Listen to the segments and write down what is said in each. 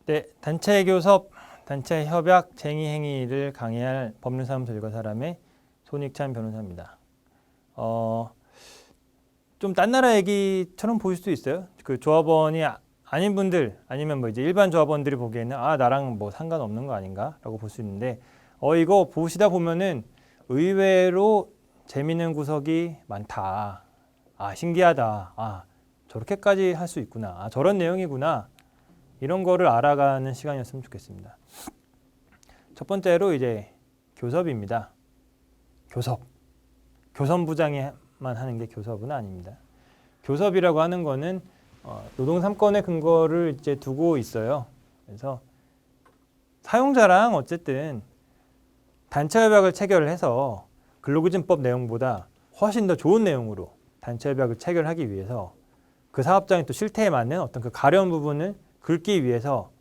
네, 단체 교섭, 단체 협약, 쟁의 행위를 강의할 법률사무소 일과 사람의 손익찬 변호사입니다. 좀 딴 나라 얘기처럼 보일 수도 있어요. 그 조합원이 아닌 분들 아니면 뭐 이제 일반 조합원들이 보기에는 나랑 뭐 상관없는 거 아닌가라고 볼 수 있는데 이거 보시다 보면은 의외로 재미있는 구석이 많다. 신기하다. 저렇게까지 할 수 있구나. 저런 내용이구나. 이런 거를 알아가는 시간이었으면 좋겠습니다. 첫 번째로 이제 교섭입니다. 교섭. 교섭부장이만 하는 게 교섭은 아닙니다. 교섭이라고 하는 거는 노동 3권의 근거를 이제 두고 있어요. 그래서 사용자랑 어쨌든 단체 협약을 체결을 해서 근로기준법 내용보다 훨씬 더 좋은 내용으로 단체 협약을 체결하기 위해서 그 사업장의 또 실태에 맞는 어떤 그 가려운 부분을 긁기 위해서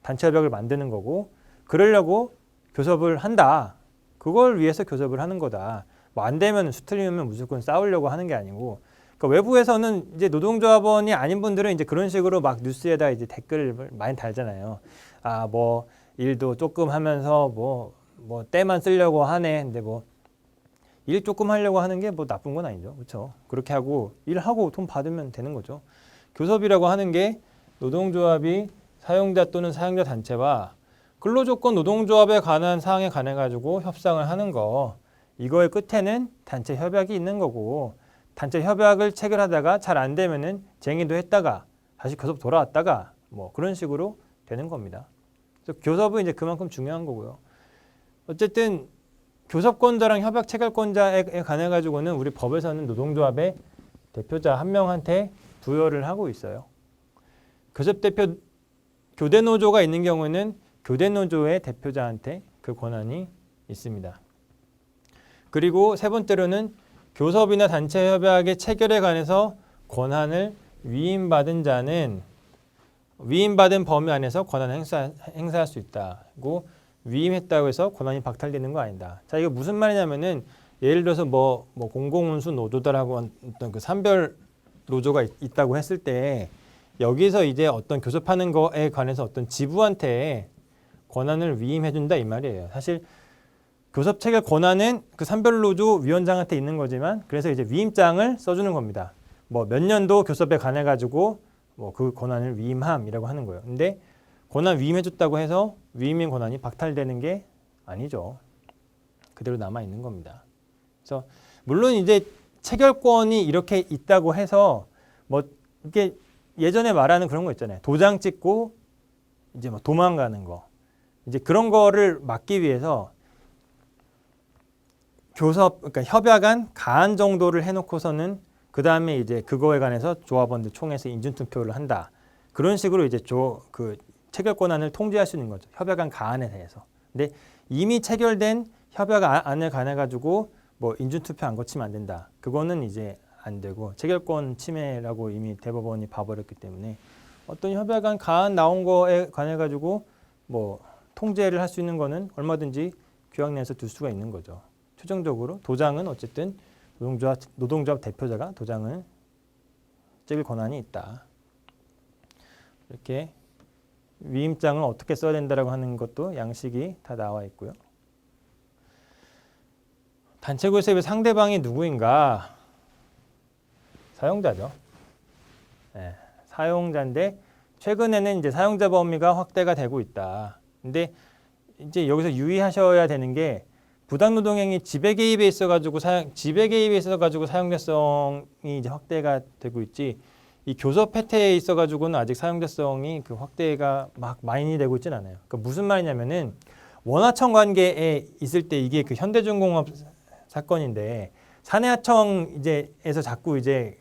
단체 협약을 만드는 거고, 그러려고 교섭을 한다. 그걸 위해서 교섭을 하는 거다. 뭐 안 되면 수틀리면 무조건 싸우려고 하는 게 아니고, 그러니까 외부에서는 이제 노동조합원이 아닌 분들은 이제 그런 식으로 막 뉴스에다 이제 댓글을 많이 달잖아요. 뭐 일도 조금 하면서 뭐 때만 쓰려고 하네. 근데 뭐 일 조금 하려고 하는 게 뭐 나쁜 건 아니죠. 그렇죠? 그렇게 하고 일하고 돈 받으면 되는 거죠. 교섭이라고 하는 게 노동조합이 사용자 또는 사용자 단체와 근로조건 노동조합에 관한 사항에 관해 가지고 협상을 하는 거, 이거의 끝에는 단체 협약이 있는 거고, 단체 협약을 체결하다가 잘 안 되면은 쟁의도 했다가 다시 교섭 돌아왔다가 뭐 그런 식으로 되는 겁니다. 그래서 교섭은 이제 그만큼 중요한 거고요. 어쨌든 교섭권자랑 협약 체결권자에 관해 가지고는 우리 법에서는 노동조합의 대표자 한 명한테 부여를 하고 있어요. 교섭대표 교대노조가 있는 경우는 교대노조의 대표자한테 그 권한이 있습니다. 그리고 세 번째로는 교섭이나 단체 협약의 체결에 관해서 권한을 위임받은 자는 위임받은 범위 안에서 권한을 행사할 수 있다. 그리고 위임했다고 해서 권한이 박탈되는 거 아니다. 자, 이거 무슨 말이냐면은 예를 들어서 뭐 공공운수 노조들하고 어떤 그 산별 노조가 있다고 했을 때 여기서 이제 어떤 교섭하는 거에 관해서 어떤 지부한테 권한을 위임해준다 이 말이에요. 사실 교섭 체결 권한은 그 산별노조 위원장한테 있는 거지만, 그래서 이제 위임장을 써주는 겁니다. 뭐 몇 년도 교섭에 관해 가지고 뭐 그 권한을 위임함이라고 하는 거예요. 근데 권한 위임해줬다고 해서 위임인 권한이 박탈되는 게 아니죠. 그대로 남아 있는 겁니다. 그래서 물론 이제 체결권이 이렇게 있다고 해서 뭐 이게 예전에 말하는 그런 거 있잖아요. 도장 찍고 이제 뭐 도망가는 거. 이제 그런 거를 막기 위해서 교섭, 그러니까 협약안 가한 정도를 해놓고서는 그 다음에 이제 그거에 관해서 조합원들 총회에서 인준투표를 한다. 그런 식으로 이제 그 체결 권한을 통제할 수 있는 거죠. 협약안 가안에 대해서. 근데 이미 체결된 협약안에 관해 가지고 뭐 인준투표 안 거치면 안 된다. 그거는 이제 안 되고 체결권 침해라고 이미 대법원이 봐버렸기 때문에 어떤 협약안 가안 나온 거에 관해 가지고 뭐 통제를 할 수 있는 거는 얼마든지 규약 내에서 둘 수가 있는 거죠. 최종적으로 도장은 어쨌든 노동조합 대표자가 도장을 찍을 권한이 있다. 이렇게 위임장을 어떻게 써야 된다라고 하는 것도 양식이 다 나와 있고요. 단체 교섭의 상대방이 누구인가? 사용자죠. 네, 사용자인데 최근에는 이제 사용자 범위가 확대가 되고 있다. 근데 이제 여기서 유의하셔야 되는 게 부당노동행위 지배 개입에 있어 가지고 사용자성이 이제 확대가 되고 있지. 이 교섭 혜택에 있어 가지고는 아직 사용자성이 그 확대가 막 많이 되고 있진 않아요. 그러니까 무슨 말이냐면은 원하청 관계에 있을 때 이게 그 현대중공업 사건인데 사내하청 이제에서 자꾸 이제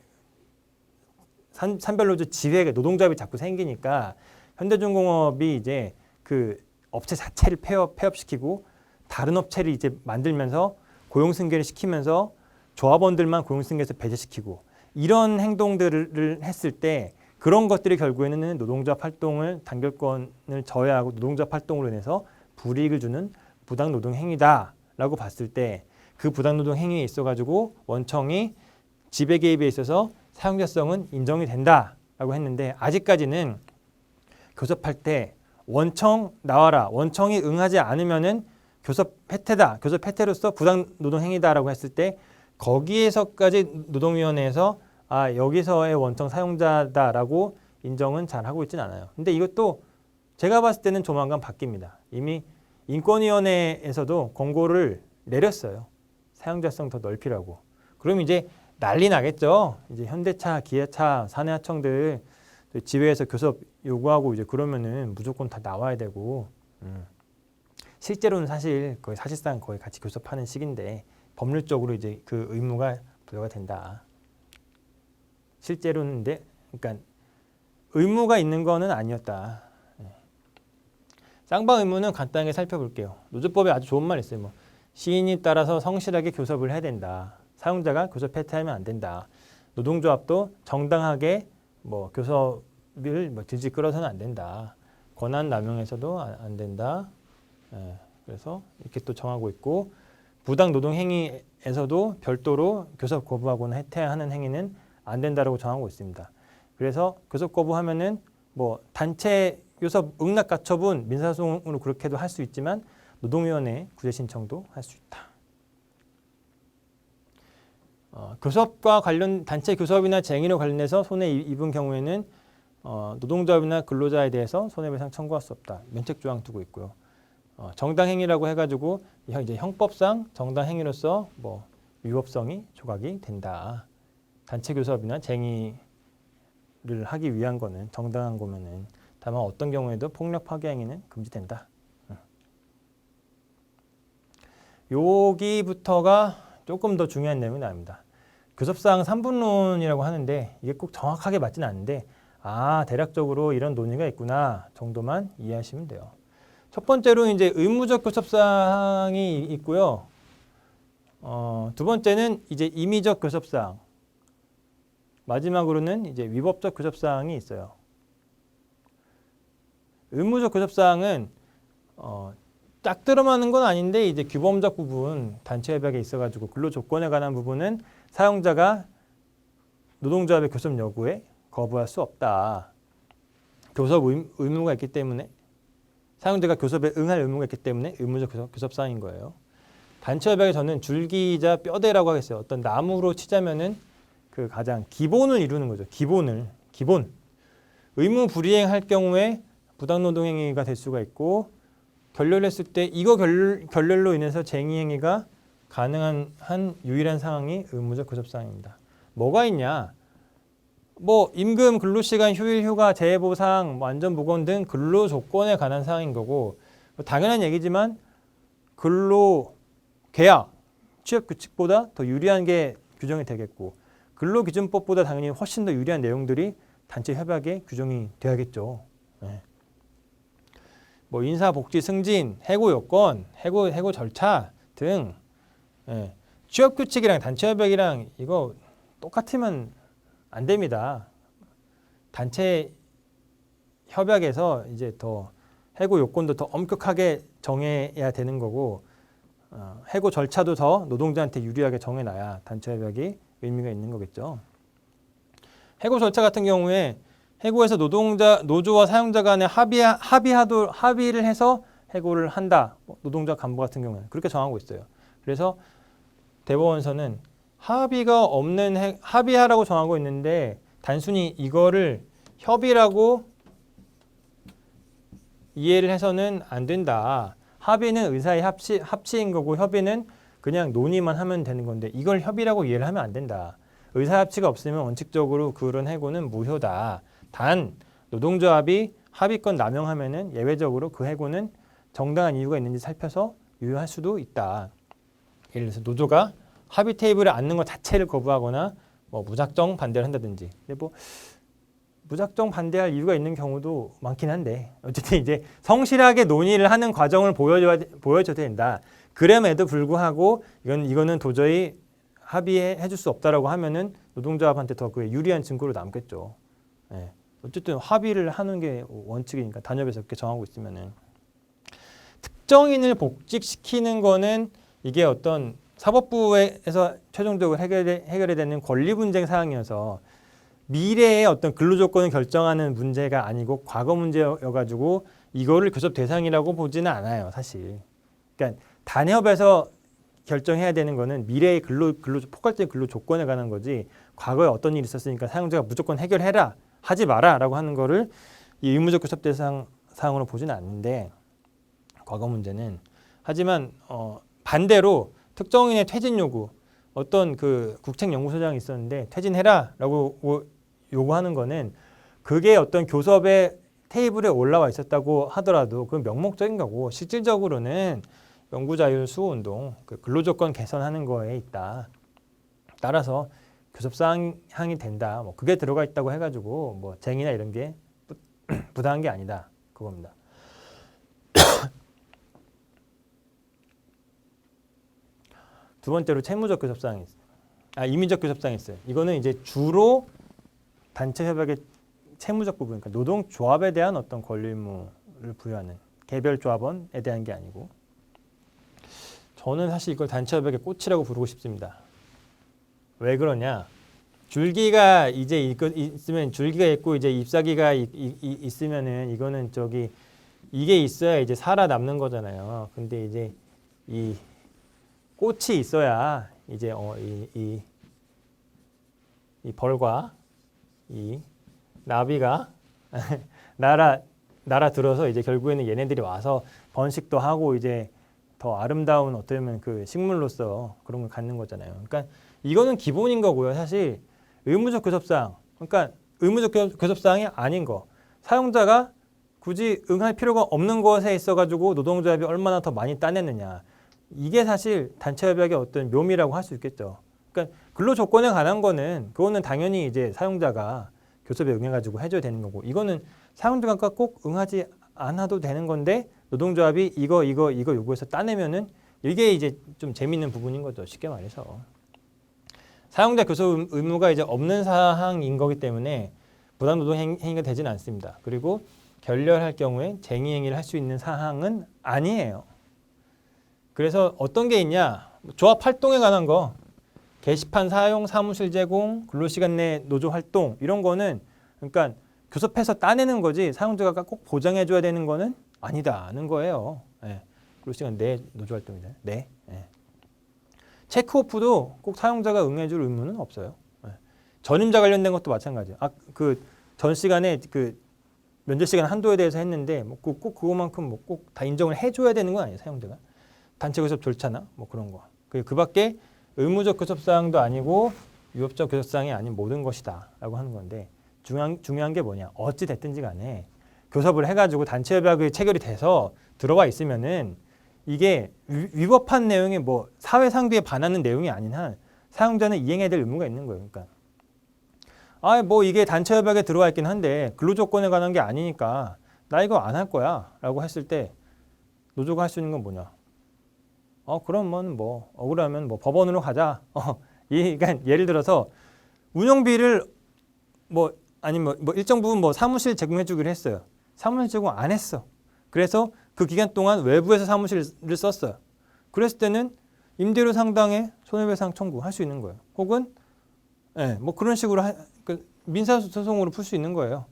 산별노조 지회가 노동조합이 자꾸 생기니까 현대중공업이 이제 그 업체 자체를 폐업시키고 다른 업체를 이제 만들면서 고용승계를 시키면서 조합원들만 고용승계에서 배제시키고 이런 행동들을 했을 때 그런 것들이 결국에는 노동조합 활동을 단결권을 저해하고 노동조합 활동으로 인해서 불이익을 주는 부당노동 행위다라고 봤을 때 그 부당노동 행위에 있어가지고 원청이 지배 개입에 있어서 사용자성은 인정이 된다라고 했는데 아직까지는 교섭할 때 원청 나와라. 원청이 응하지 않으면은 교섭 해태다. 교섭 해태로서 부당 노동 행위다라고 했을 때 거기에서까지 노동위원회에서 여기서의 원청 사용자다라고 인정은 잘 하고 있지는 않아요. 근데 이것도 제가 봤을 때는 조만간 바뀝니다. 이미 인권위원회에서도 권고를 내렸어요. 사용자성 더 넓히라고. 그럼 이제 난리 나겠죠. 이제 현대차, 기아차, 사내하청들 지회에서 교섭 요구하고 이제 그러면은 무조건 다 나와야 되고. 실제로는 사실 거의 사실상 거의 같이 교섭하는 시기인데 법률적으로 이제 그 의무가 부여가 된다. 실제로는 근데 그러니까 의무가 있는 거는 아니었다. 쌍방 의무는 간단하게 살펴볼게요. 노조법에 아주 좋은 말 있어요. 시인이 따라서 성실하게 교섭을 해야 된다. 사용자가 교섭 해태하면 안 된다. 노동조합도 정당하게 교섭을 질질 끌어서는 안 된다. 권한 남용해서도 안 된다. 그래서 이렇게 또 정하고 있고 부당 노동 행위에서도 별도로 교섭 거부하거나 해태하는 행위는 안 된다라고 정하고 있습니다. 그래서 교섭 거부하면은 단체 교섭 응납 가처분 민사소송으로 그렇게도 할 수 있지만 노동위원회 구제 신청도 할 수 있다. 교섭과 관련 단체 교섭이나 쟁의로 관련해서 손해 입은 경우에는 노동조합이나 근로자에 대해서 손해배상 청구할 수 없다. 면책 조항 두고 있고요. 정당행위라고 해가지고 이제 형법상 정당행위로서 위법성이 조각이 된다. 단체 교섭이나 쟁의를 하기 위한 거는 정당한 거면은 다만 어떤 경우에도 폭력 파괴 행위는 금지된다. 여기부터가 조금 더 중요한 내용이 나옵니다. 교섭사항 3분론이라고 하는데 이게 꼭 정확하게 맞지는 않는데 대략적으로 이런 논의가 있구나 정도만 이해하시면 돼요. 첫 번째로 이제 의무적 교섭사항이 있고요. 두 번째는 이제 임의적 교섭사항. 마지막으로는 이제 위법적 교섭사항이 있어요. 의무적 교섭사항은 딱 들어맞는 건 아닌데 이제 규범적 부분 단체 협약에 있어가지고 근로 조건에 관한 부분은 사용자가 노동조합의 교섭 요구에 거부할 수 없다. 교섭 의무가 있기 때문에 사용자가 교섭에 응할 의무가 있기 때문에 의무적 교섭사항인 거예요. 단체 협약에 저는 줄기이자 뼈대라고 하겠어요. 어떤 나무로 치자면은 그 가장 기본을 이루는 거죠. 기본. 의무 불이행할 경우에 부당노동행위가 될 수가 있고 결렬했을 때 이거 결렬로 인해서 쟁의행위가 가능한 유일한 상황이 의무적 교섭사항입니다. 뭐가 있냐? 임금, 근로시간, 휴일, 휴가, 재해보상, 안전보건 등 근로조건에 관한 사항인 거고 당연한 얘기지만 근로계약, 취업규칙보다 더 유리한 게 규정이 되겠고 근로기준법보다 당연히 훨씬 더 유리한 내용들이 단체 협약에 규정이 돼야겠죠. 인사복지 승진, 해고 요건, 해고 절차 등 취업규칙이랑 단체 협약이랑 이거 똑같으면 안 됩니다. 단체 협약에서 이제 더 해고 요건도 더 엄격하게 정해야 되는 거고 해고 절차도 더 노동자한테 유리하게 정해놔야 단체 협약이 의미가 있는 거겠죠. 해고 절차 같은 경우에 해고에서 노조와 사용자 간에 합의를 해서 해고를 한다. 노동자 간부 같은 경우는 그렇게 정하고 있어요. 그래서 대법원서는 합의하라고 정하고 있는데 단순히 이거를 협의라고 이해를 해서는 안 된다. 합의는 의사의 합치인 거고 협의는 그냥 논의만 하면 되는 건데 이걸 협의라고 이해를 하면 안 된다. 의사 합치가 없으면 원칙적으로 그런 해고는 무효다. 단 노동조합이 합의권 남용하면은 예외적으로 그 해고는 정당한 이유가 있는지 살펴서 유효할 수도 있다. 예를 들어서 노조가 합의 테이블에 앉는 것 자체를 거부하거나 무작정 반대를 한다든지. 근데 무작정 반대할 이유가 있는 경우도 많긴 한데 어쨌든 이제 성실하게 논의를 하는 과정을 보여줘야 된다. 그럼에도 불구하고 이거는 도저히 합의해 줄 수 없다라고 하면은 노동조합한테 더 그게 유리한 증거로 남겠죠. 어쨌든 합의를 하는 게 원칙이니까 단협에서 그렇게 정하고 있으면은 특정인을 복직시키는 거는 이게 어떤 사법부에서 최종적으로 해결해야 되는 권리 분쟁 사항이어서 미래의 어떤 근로 조건을 결정하는 문제가 아니고 과거 문제여가지고 이거를 교섭 대상이라고 보지는 않아요, 사실. 그러니까 단협에서 결정해야 되는 거는 미래의 포괄적인 근로 조건에 관한 거지, 과거에 어떤 일이 있었으니까 사용자가 무조건 해결해라, 하지 마라라고 하는 거를 이 의무적 교섭 대상 사항으로 보지는 않는데, 과거 문제는. 하지만 반대로 특정인의 퇴진 요구, 어떤 그 국책연구소장이 있었는데 퇴진해라라고 요구하는 거는 그게 어떤 교섭의 테이블에 올라와 있었다고 하더라도 그건 명목적인 거고, 실질적으로는 연구자율 수호운동, 그 근로조건 개선하는 거에 있다. 따라서 교섭사항이 된다. 뭐 그게 들어가 있다고 해가지고 뭐 쟁의나 이런 게 부당한 게 아니다. 그겁니다. 두 번째로 채무적 교섭사항이 있어요. 임의적 교섭사항이 있어요. 이거는 이제 주로 단체 협약의 채무적 부분, 그러니까 노동조합에 대한 어떤 권리 의무를 부여하는, 개별 조합원에 대한 게 아니고, 저는 사실 이걸 단체 협약의 꽃이라고 부르고 싶습니다. 왜 그러냐? 줄기가 이제 있으면, 줄기가 있고 이제 잎사귀가 있으면은 이거는 이게 있어야 이제 살아남는 거잖아요. 근데 이제 이 꽃이 있어야 이제 이 벌과 이 나비가 날아 들어서 이제 결국에는 얘네들이 와서 번식도 하고 이제 더 아름다운 어쩌면 그 식물로서 그런 걸 갖는 거잖아요. 그러니까 이거는 기본인 거고요. 사실 의무적 교섭사항, 그러니까 의무적 교섭사항이 아닌 거, 사용자가 굳이 응할 필요가 없는 것에 있어가지고 노동조합이 얼마나 더 많이 따내느냐, 이게 사실 단체협약의 어떤 묘미라고 할 수 있겠죠. 그러니까 근로조건에 관한 거는 그거는 당연히 이제 사용자가 교섭에 응해가지고 해줘야 되는 거고, 이거는 사용자가 꼭 응하지 않아도 되는 건데 노동조합이 이거 요구해서 따내면은 이게 이제 좀 재밌는 부분인 거죠. 쉽게 말해서 사용자 교섭 의무가 이제 없는 사항인 거기 때문에 부당노동 행위가 되지는 않습니다. 그리고 결렬할 경우에 쟁의 행위를 할 수 있는 사항은 아니에요. 그래서 어떤 게 있냐? 조합 활동에 관한 거, 게시판 사용, 사무실 제공, 근로시간 내 노조 활동, 이런 거는 그러니까 교섭해서 따내는 거지 사용자가 꼭 보장해줘야 되는 거는 아니다는 거예요. 네. 근로시간 내 노조 활동이잖아요. 네. 네. 체크오프도 꼭 사용자가 응해줄 의무는 없어요. 네. 전임자 관련된 것도 마찬가지예요. 그 전 시간에 그 면제 시간 한도에 대해서 했는데 뭐 꼭 그거만큼 뭐 꼭 다 인정을 해줘야 되는 건 아니에요. 사용자가 단체 교섭 절차나 뭐 그런 거. 그밖에 의무적 교섭 사항도 아니고 위법적 교섭 사항이 아닌 모든 것이다라고 하는 건데, 중요한 게 뭐냐? 어찌 됐든지 간에 교섭을 해가지고 단체 협약이 체결이 돼서 들어와 있으면은 이게 위법한 내용이 뭐 사회 상비에 반하는 내용이 아닌 한 사용자는 이행해야 될 의무가 있는 거예요. 그러니까 뭐 이게 단체 협약에 들어와 있긴 한데 근로조건에 관한 게 아니니까 나 이거 안 할 거야라고 했을 때 노조가 할 수 있는 건 뭐냐? 그러면 뭐 억울하면 뭐 법원으로 가자. 그러니까 예를 들어서 운영비를 아니면 뭐 일정 부분 뭐 사무실 제공해주기로 했어요. 사무실 제공 안 했어. 그래서 그 기간 동안 외부에서 사무실을 썼어요. 그랬을 때는 임대료 상당의 손해배상 청구할 수 있는 거예요. 혹은 뭐 그런 식으로 민사소송으로 풀 수 있는 거예요.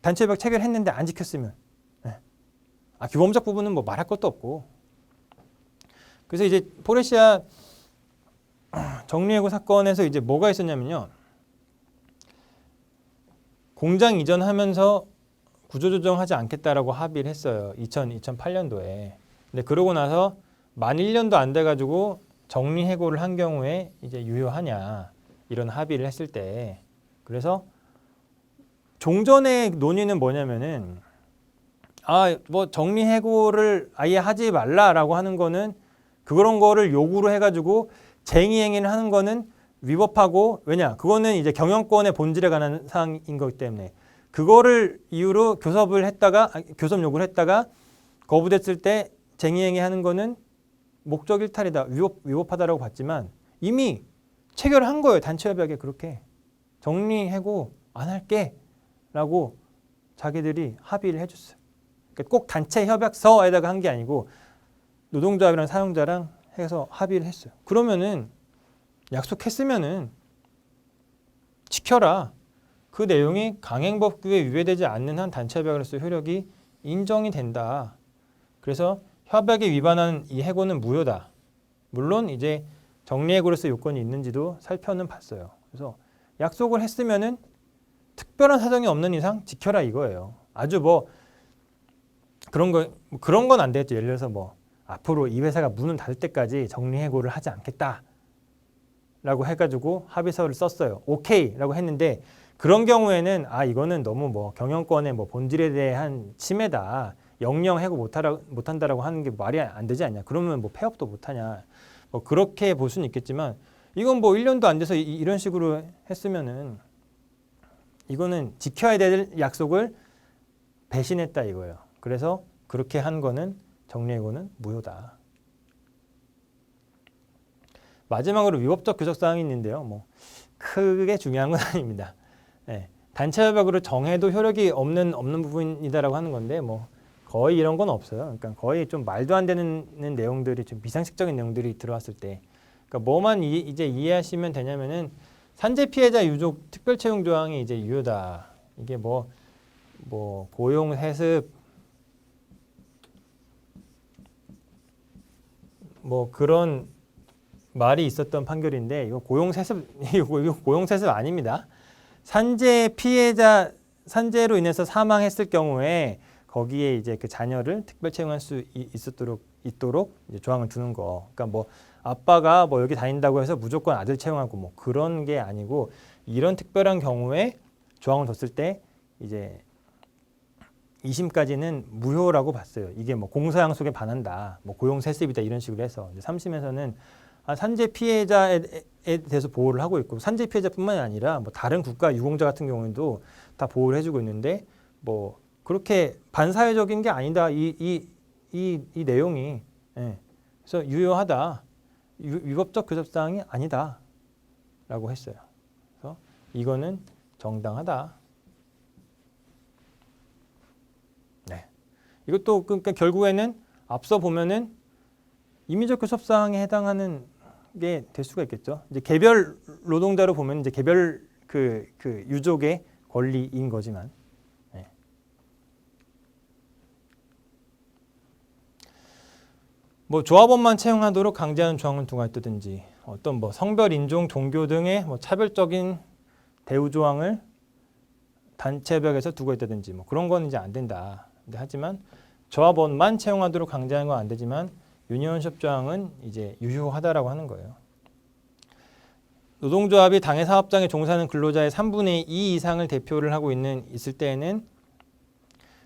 단체협약 체결했는데 안 지켰으면. 규범적 부분은 뭐 말할 것도 없고. 그래서 이제 포레시아 정리해고 사건에서 이제 뭐가 있었냐면요. 공장 이전하면서 구조조정하지 않겠다라고 합의를 했어요. 2008년도에. 근데 그러고 나서 만 1년도 안 돼가지고 정리해고를 한 경우에 이제 유효하냐, 이런 합의를 했을 때, 그래서 종전의 논의는 뭐냐면은 뭐 정리해고를 아예 하지 말라라고 하는 거는 그런 거를 요구로 해가지고 쟁의행위를 하는 거는 위법하고, 왜냐? 그거는 이제 경영권의 본질에 관한 사항인 거기 때문에 그거를 이유로 교섭 요구를 했다가 거부됐을 때 쟁의행위 하는 거는 목적 일탈이다, 위법하다라고 봤지만 이미 체결한 거예요. 단체협약에 그렇게 정리해고 안 할게 라고 자기들이 합의를 해줬어요. 그러니까 꼭 단체협약서에다가 한 게 아니고 노동조합이랑 사용자랑 해서 합의를 했어요. 그러면은 약속했으면은 지켜라. 그 내용이 강행법규에 위배되지 않는 한 단체협약으로서 효력이 인정이 된다. 그래서 협약에 위반한 이 해고는 무효다. 물론 이제 정리해고로서 요건이 있는지도 살펴는 봤어요. 그래서 약속을 했으면은 특별한 사정이 없는 이상 지켜라 이거예요. 아주 뭐 그런 건 안 되겠죠. 예를 들어서 뭐 앞으로 이 회사가 문을 닫을 때까지 정리해고를 하지 않겠다라고 해가지고 합의서를 썼어요. 오케이라고 했는데 그런 경우에는 이거는 너무 뭐 경영권의 뭐 본질에 대한 침해다. 영영 해고 못한다라고 하는 게 말이 안 되지 않냐. 그러면 뭐 폐업도 못하냐. 뭐 그렇게 볼 수는 있겠지만 이건 뭐 1년도 안 돼서 이런 식으로 했으면은 이거는 지켜야 될 약속을 배신했다 이거예요. 그래서 그렇게 한 거는 정리해고는 무효다. 마지막으로 위법적 교섭 사항이 있는데요. 뭐 크게 중요한 건 아닙니다. 네. 단체 협약으로 정해도 효력이 없는 부분이다라고 하는 건데 뭐 거의 이런 건 없어요. 그러니까 거의 좀 말도 안 되는 내용들이 좀 비상식적인 내용들이 들어왔을 때, 그러니까 뭐만 이제 이해하시면 되냐면은 산재 피해자 유족 특별 채용 조항이 이제 유효다. 이게 뭐 고용 세습 뭐 그런 말이 있었던 판결인데 이거 고용 세습 이거 고용 세습 아닙니다. 산재 피해자 산재로 인해서 사망했을 경우에 거기에 이제 그 자녀를 특별 채용할 수 있도록 이제 조항을 두는 거. 그러니까 뭐 아빠가 뭐 여기 다닌다고 해서 무조건 아들 채용하고 뭐 그런 게 아니고 이런 특별한 경우에 조항을 뒀을 때 이제 2심까지는 무효라고 봤어요. 이게 뭐 공소양속에 반한다, 뭐 고용세습이다 이런 식으로 해서 3심에서는 산재 피해자에 대해서 보호를 하고 있고 산재 피해자뿐만이 아니라 뭐 다른 국가 유공자 같은 경우에도 다 보호를 해주고 있는데 뭐 그렇게 반사회적인 게 아니다 이 내용이. 예. 그래서 유효하다, 위법적 교섭 사항이 아니다라고 했어요. 그래서 이거는 정당하다. 네. 이것도 그러니까 결국에는 앞서 보면은 임의적 교섭 사항에 해당하는 게 될 수가 있겠죠. 이제 개별 노동자로 보면 이제 개별 그 유족의 권리인 거지만. 네. 뭐 조합원만 채용하도록 강제하는 조항은 누가 있다든지 어떤 뭐 성별, 인종, 종교 등의 뭐 차별적인 대우 조항을 단체 협약에서 두고 있다든지 뭐 그런 건 이제 안 된다. 근데 하지만 조합원만 채용하도록 강제하는 건 안 되지만 유니온숍 조항은 이제 유효하다라고 하는 거예요. 노동조합이 당해 사업장에 종사하는 근로자의 3분의 2 이상을 대표를 하고 있을 때에는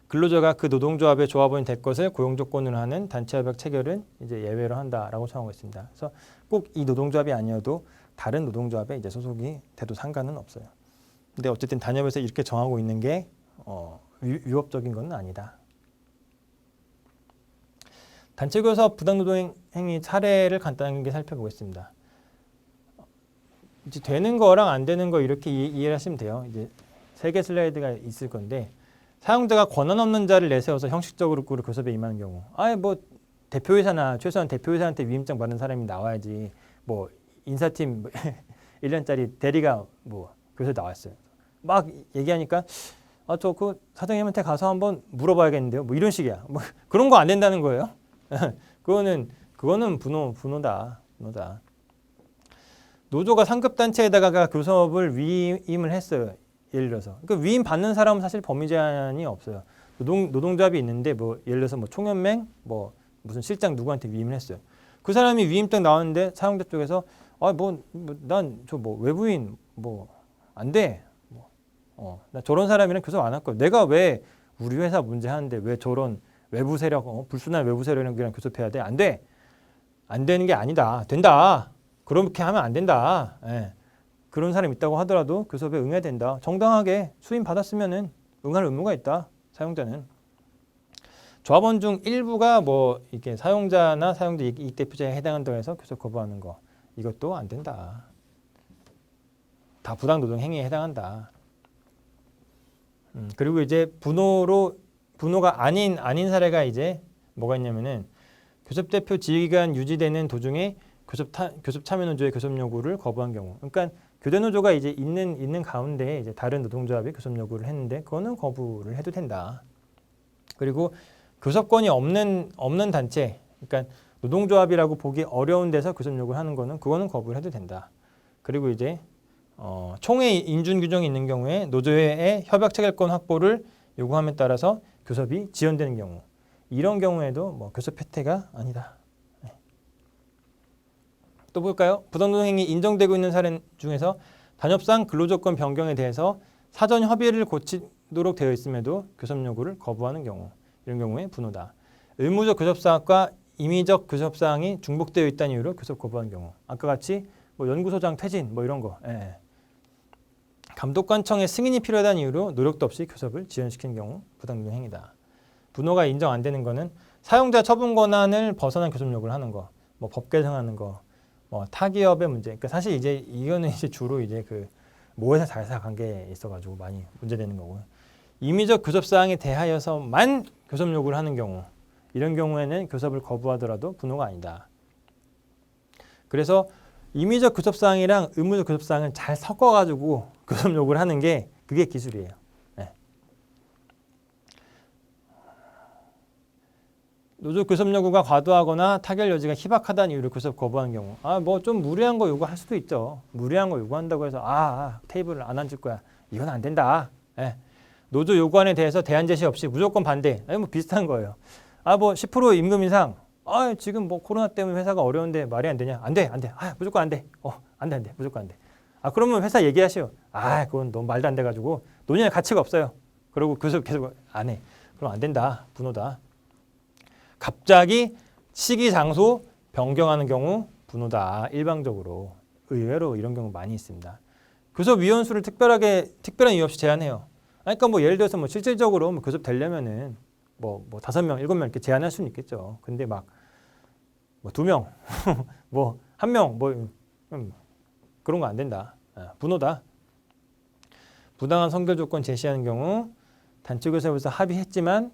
근로자가 그 노동조합의 조합원이 될 것을 고용조건으로 하는 단체협약 체결은 이제 예외로 한다라고 정하고 있습니다. 그래서 꼭 이 노동조합이 아니어도 다른 노동조합에 이제 소속이 돼도 상관은 없어요. 근데 어쨌든 단협에서 이렇게 정하고 있는 게 위법적인 건 아니다. 단체교섭 부당노동 행위 사례를 간단하게 살펴보겠습니다. 이제 되는 거랑 안 되는 거 이렇게 이해를 하시면 돼요. 이제 3개 슬라이드가 있을 건데 사용자가 권한 없는 자를 내세워서 형식적으로 교섭에 임하는 경우, 뭐 대표이사나 최소한 대표이사한테 위임장 받은 사람이 나와야지. 뭐 인사팀 1년짜리 대리가 뭐 교섭에 나왔어요. 막 얘기하니까 저 그 사장님한테 가서 한번 물어봐야겠는데요. 뭐 이런 식이야. 뭐 그런 거 안 된다는 거예요. 그거는 분노다. 노조가 상급 단체에다가 교섭을 위임을 했어요. 예를 들어서. 그러니까 위임 받는 사람은 사실 범위 제한이 없어요. 노동조합이 있는데 뭐 예를 들어서 뭐 총연맹 뭐 무슨 실장 누구한테 위임을 했어요. 그 사람이 위임장 나왔는데 사용자 쪽에서 난 저 뭐 외부인 뭐 안 돼. 나 저런 사람이랑 교섭 안 할 거야. 내가 왜 우리 회사 문제 하는데 왜 저런 외부 세력, 불순한 외부 세력이랑 교섭해야 돼? 안 돼. 안 되는 게 아니다. 된다. 그렇게 하면 안 된다. 예. 그런 사람이 있다고 하더라도 교섭에 응해야 된다. 정당하게 수임 받았으면은 응할 의무가 있다. 사용자는. 조합원 중 일부가 뭐 이렇게 사용자나 사용자 이익 대표자에 해당한다고 해서 교섭 거부하는 거, 이것도 안 된다. 다 부당 노동 행위에 해당한다. 그리고 이제 분호가 아닌 사례가 이제 뭐가 있냐면은 교섭 대표 지휘기간 유지되는 도중에 교섭 참여 노조의 교섭 요구를 거부한 경우. 그러니까 교대 노조가 이제 있는 가운데 이제 다른 노동조합이 교섭 요구를 했는데 그거는 거부를 해도 된다. 그리고 교섭권이 없는 단체, 그러니까 노동조합이라고 보기 어려운 데서 교섭 요구를 하는 거는 그거는 거부를 해도 된다. 그리고 이제 총회 인준 규정이 있는 경우에 노조회의 협약 체결권 확보를 요구함에 따라서 교섭이 지연되는 경우, 이런 경우에도 뭐 교섭 혜택가 아니다. 네. 또 볼까요? 부당노동행위 인정되고 있는 사례 중에서 단협상 근로조건 변경에 대해서 사전 협의를 거치도록 되어 있음에도 교섭 요구를 거부하는 경우, 이런 경우에 분호다. 의무적 교섭사항과 임의적 교섭사항이 중복되어 있다는 이유로 교섭 거부하는 경우, 아까 같이 뭐 연구소장 퇴진 뭐 이런 거, 감독관청의 승인이 필요하다는 이유로 노력도 없이 교섭을 지연시키는 경우 부당노동 행위다. 분호가 인정 안 되는 거는 사용자 처분 권한을 벗어난 교섭 요구를 하는 거, 뭐 법 개정하는 거, 뭐 타기업의 문제. 그러니까 사실 이제 이거는 이제 주로 이제 그 모회사 자회사 관계에 있어가지고 많이 문제되는 거고요. 임의적 교섭 사항에 대하여서만 교섭 요구를 하는 경우, 이런 경우에는 교섭을 거부하더라도 분호가 아니다. 그래서 임의적 교섭 사항이랑 의무적 교섭 사항을 잘 섞어가지고 교섭 요구를 하는 게 그게 기술이에요. 네. 노조 교섭 요구가 과도하거나 타결 여지가 희박하다는 이유로 교섭 거부하는 경우, 뭐 좀 무리한 거 요구할 수도 있죠. 무리한 거 요구한다고 해서 테이블을 안 앉을 거야, 이건 안 된다. 네. 노조 요구안에 대해서 대안 제시 없이 무조건 반대, 뭐 비슷한 거예요. 뭐 10% 임금 인상, 지금 뭐 코로나 때문에 회사가 어려운데 말이 안 되냐? 안 돼. 무조건 안 돼. 안 돼. 무조건 안 돼. 그러면 회사 얘기하시오. 그건 너무 말도 안 돼 가지고 논의할 가치가 없어요. 그리고 계속 안 해. 그럼 안 된다. 분호다. 갑자기 시기 장소 변경하는 경우 분호다. 일방적으로. 의외로 이런 경우 많이 있습니다. 교섭위원 수를 특별한 이유 없이 제한해요. 그러니까 뭐 예를 들어서 뭐 실질적으로 뭐 교섭 되려면은 뭐 5명, 7명 이렇게 제한할 수는 있겠죠. 근데 막 뭐 2명, 뭐 1명, 뭐 그런 거 안 된다. 분호다. 부당한 선결 조건 제시하는 경우, 단체 교섭에서 합의했지만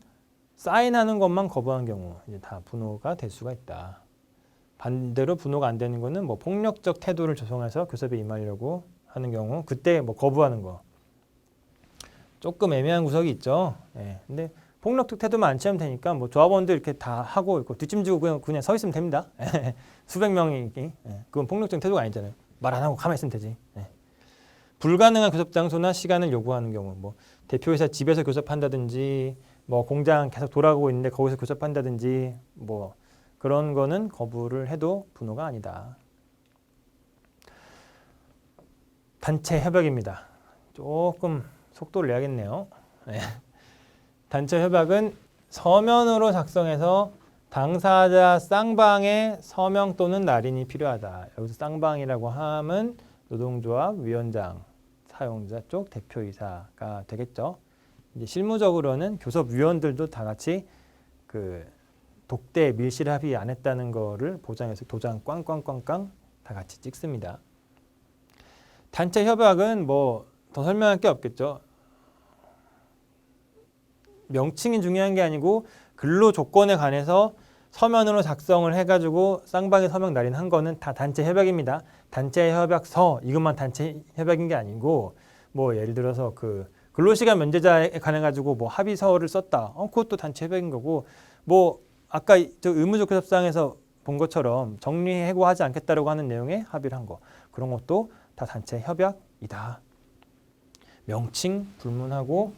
사인하는 것만 거부하는 경우, 이제 다 분호가 될 수가 있다. 반대로 분호가 안 되는 거는 뭐 폭력적 태도를 조성해서 교섭에 임하려고 하는 경우, 그때 뭐 거부하는 거. 조금 애매한 구석이 있죠. 근데 폭력적 태도만 안 취하면 되니까 뭐 조합원들 이렇게 다 하고 있고 뒷짐지고 그냥 서 있으면 됩니다. 수백 명이 그건 폭력적 태도가 아니잖아요. 말 안 하고 가만히 있으면 되지. 불가능한 교섭 장소나 시간을 요구하는 경우, 뭐 대표이사 집에서 교섭한다든지, 뭐 공장 계속 돌아가고 있는데 거기서 교섭한다든지, 뭐 그런 거는 거부를 해도 분호가 아니다. 단체 협약입니다. 조금 속도를 내야겠네요. 단체 협약은 서면으로 작성해서 당사자 쌍방의 서명 또는 날인이 필요하다. 여기서 쌍방이라고 하면 노동조합 위원장, 사용자 쪽 대표이사가 되겠죠. 이제 실무적으로는 교섭위원들도 다 같이 그 독대 밀실 합의 안 했다는 거를 보장해서 도장 꽝꽝꽝꽝 다 같이 찍습니다. 단체 협약은 뭐 더 설명할 게 없겠죠. 명칭이 중요한 게 아니고 근로 조건에 관해서 서면으로 작성을 해가지고 쌍방의 서명 날인한 거는 다 단체 협약입니다. 단체 협약서, 이것만 단체 협약인 게 아니고, 뭐 예를 들어서 그 근로시간 면제자에 관해 가지고 뭐 합의서를 썼다. 그것도 단체 협약인 거고, 뭐 아까 저 의무적 교섭상에서 본 것처럼 정리해고하지 않겠다라고 하는 내용의 합의를 한 거, 그런 것도 다 단체 협약이다. 명칭 불문하고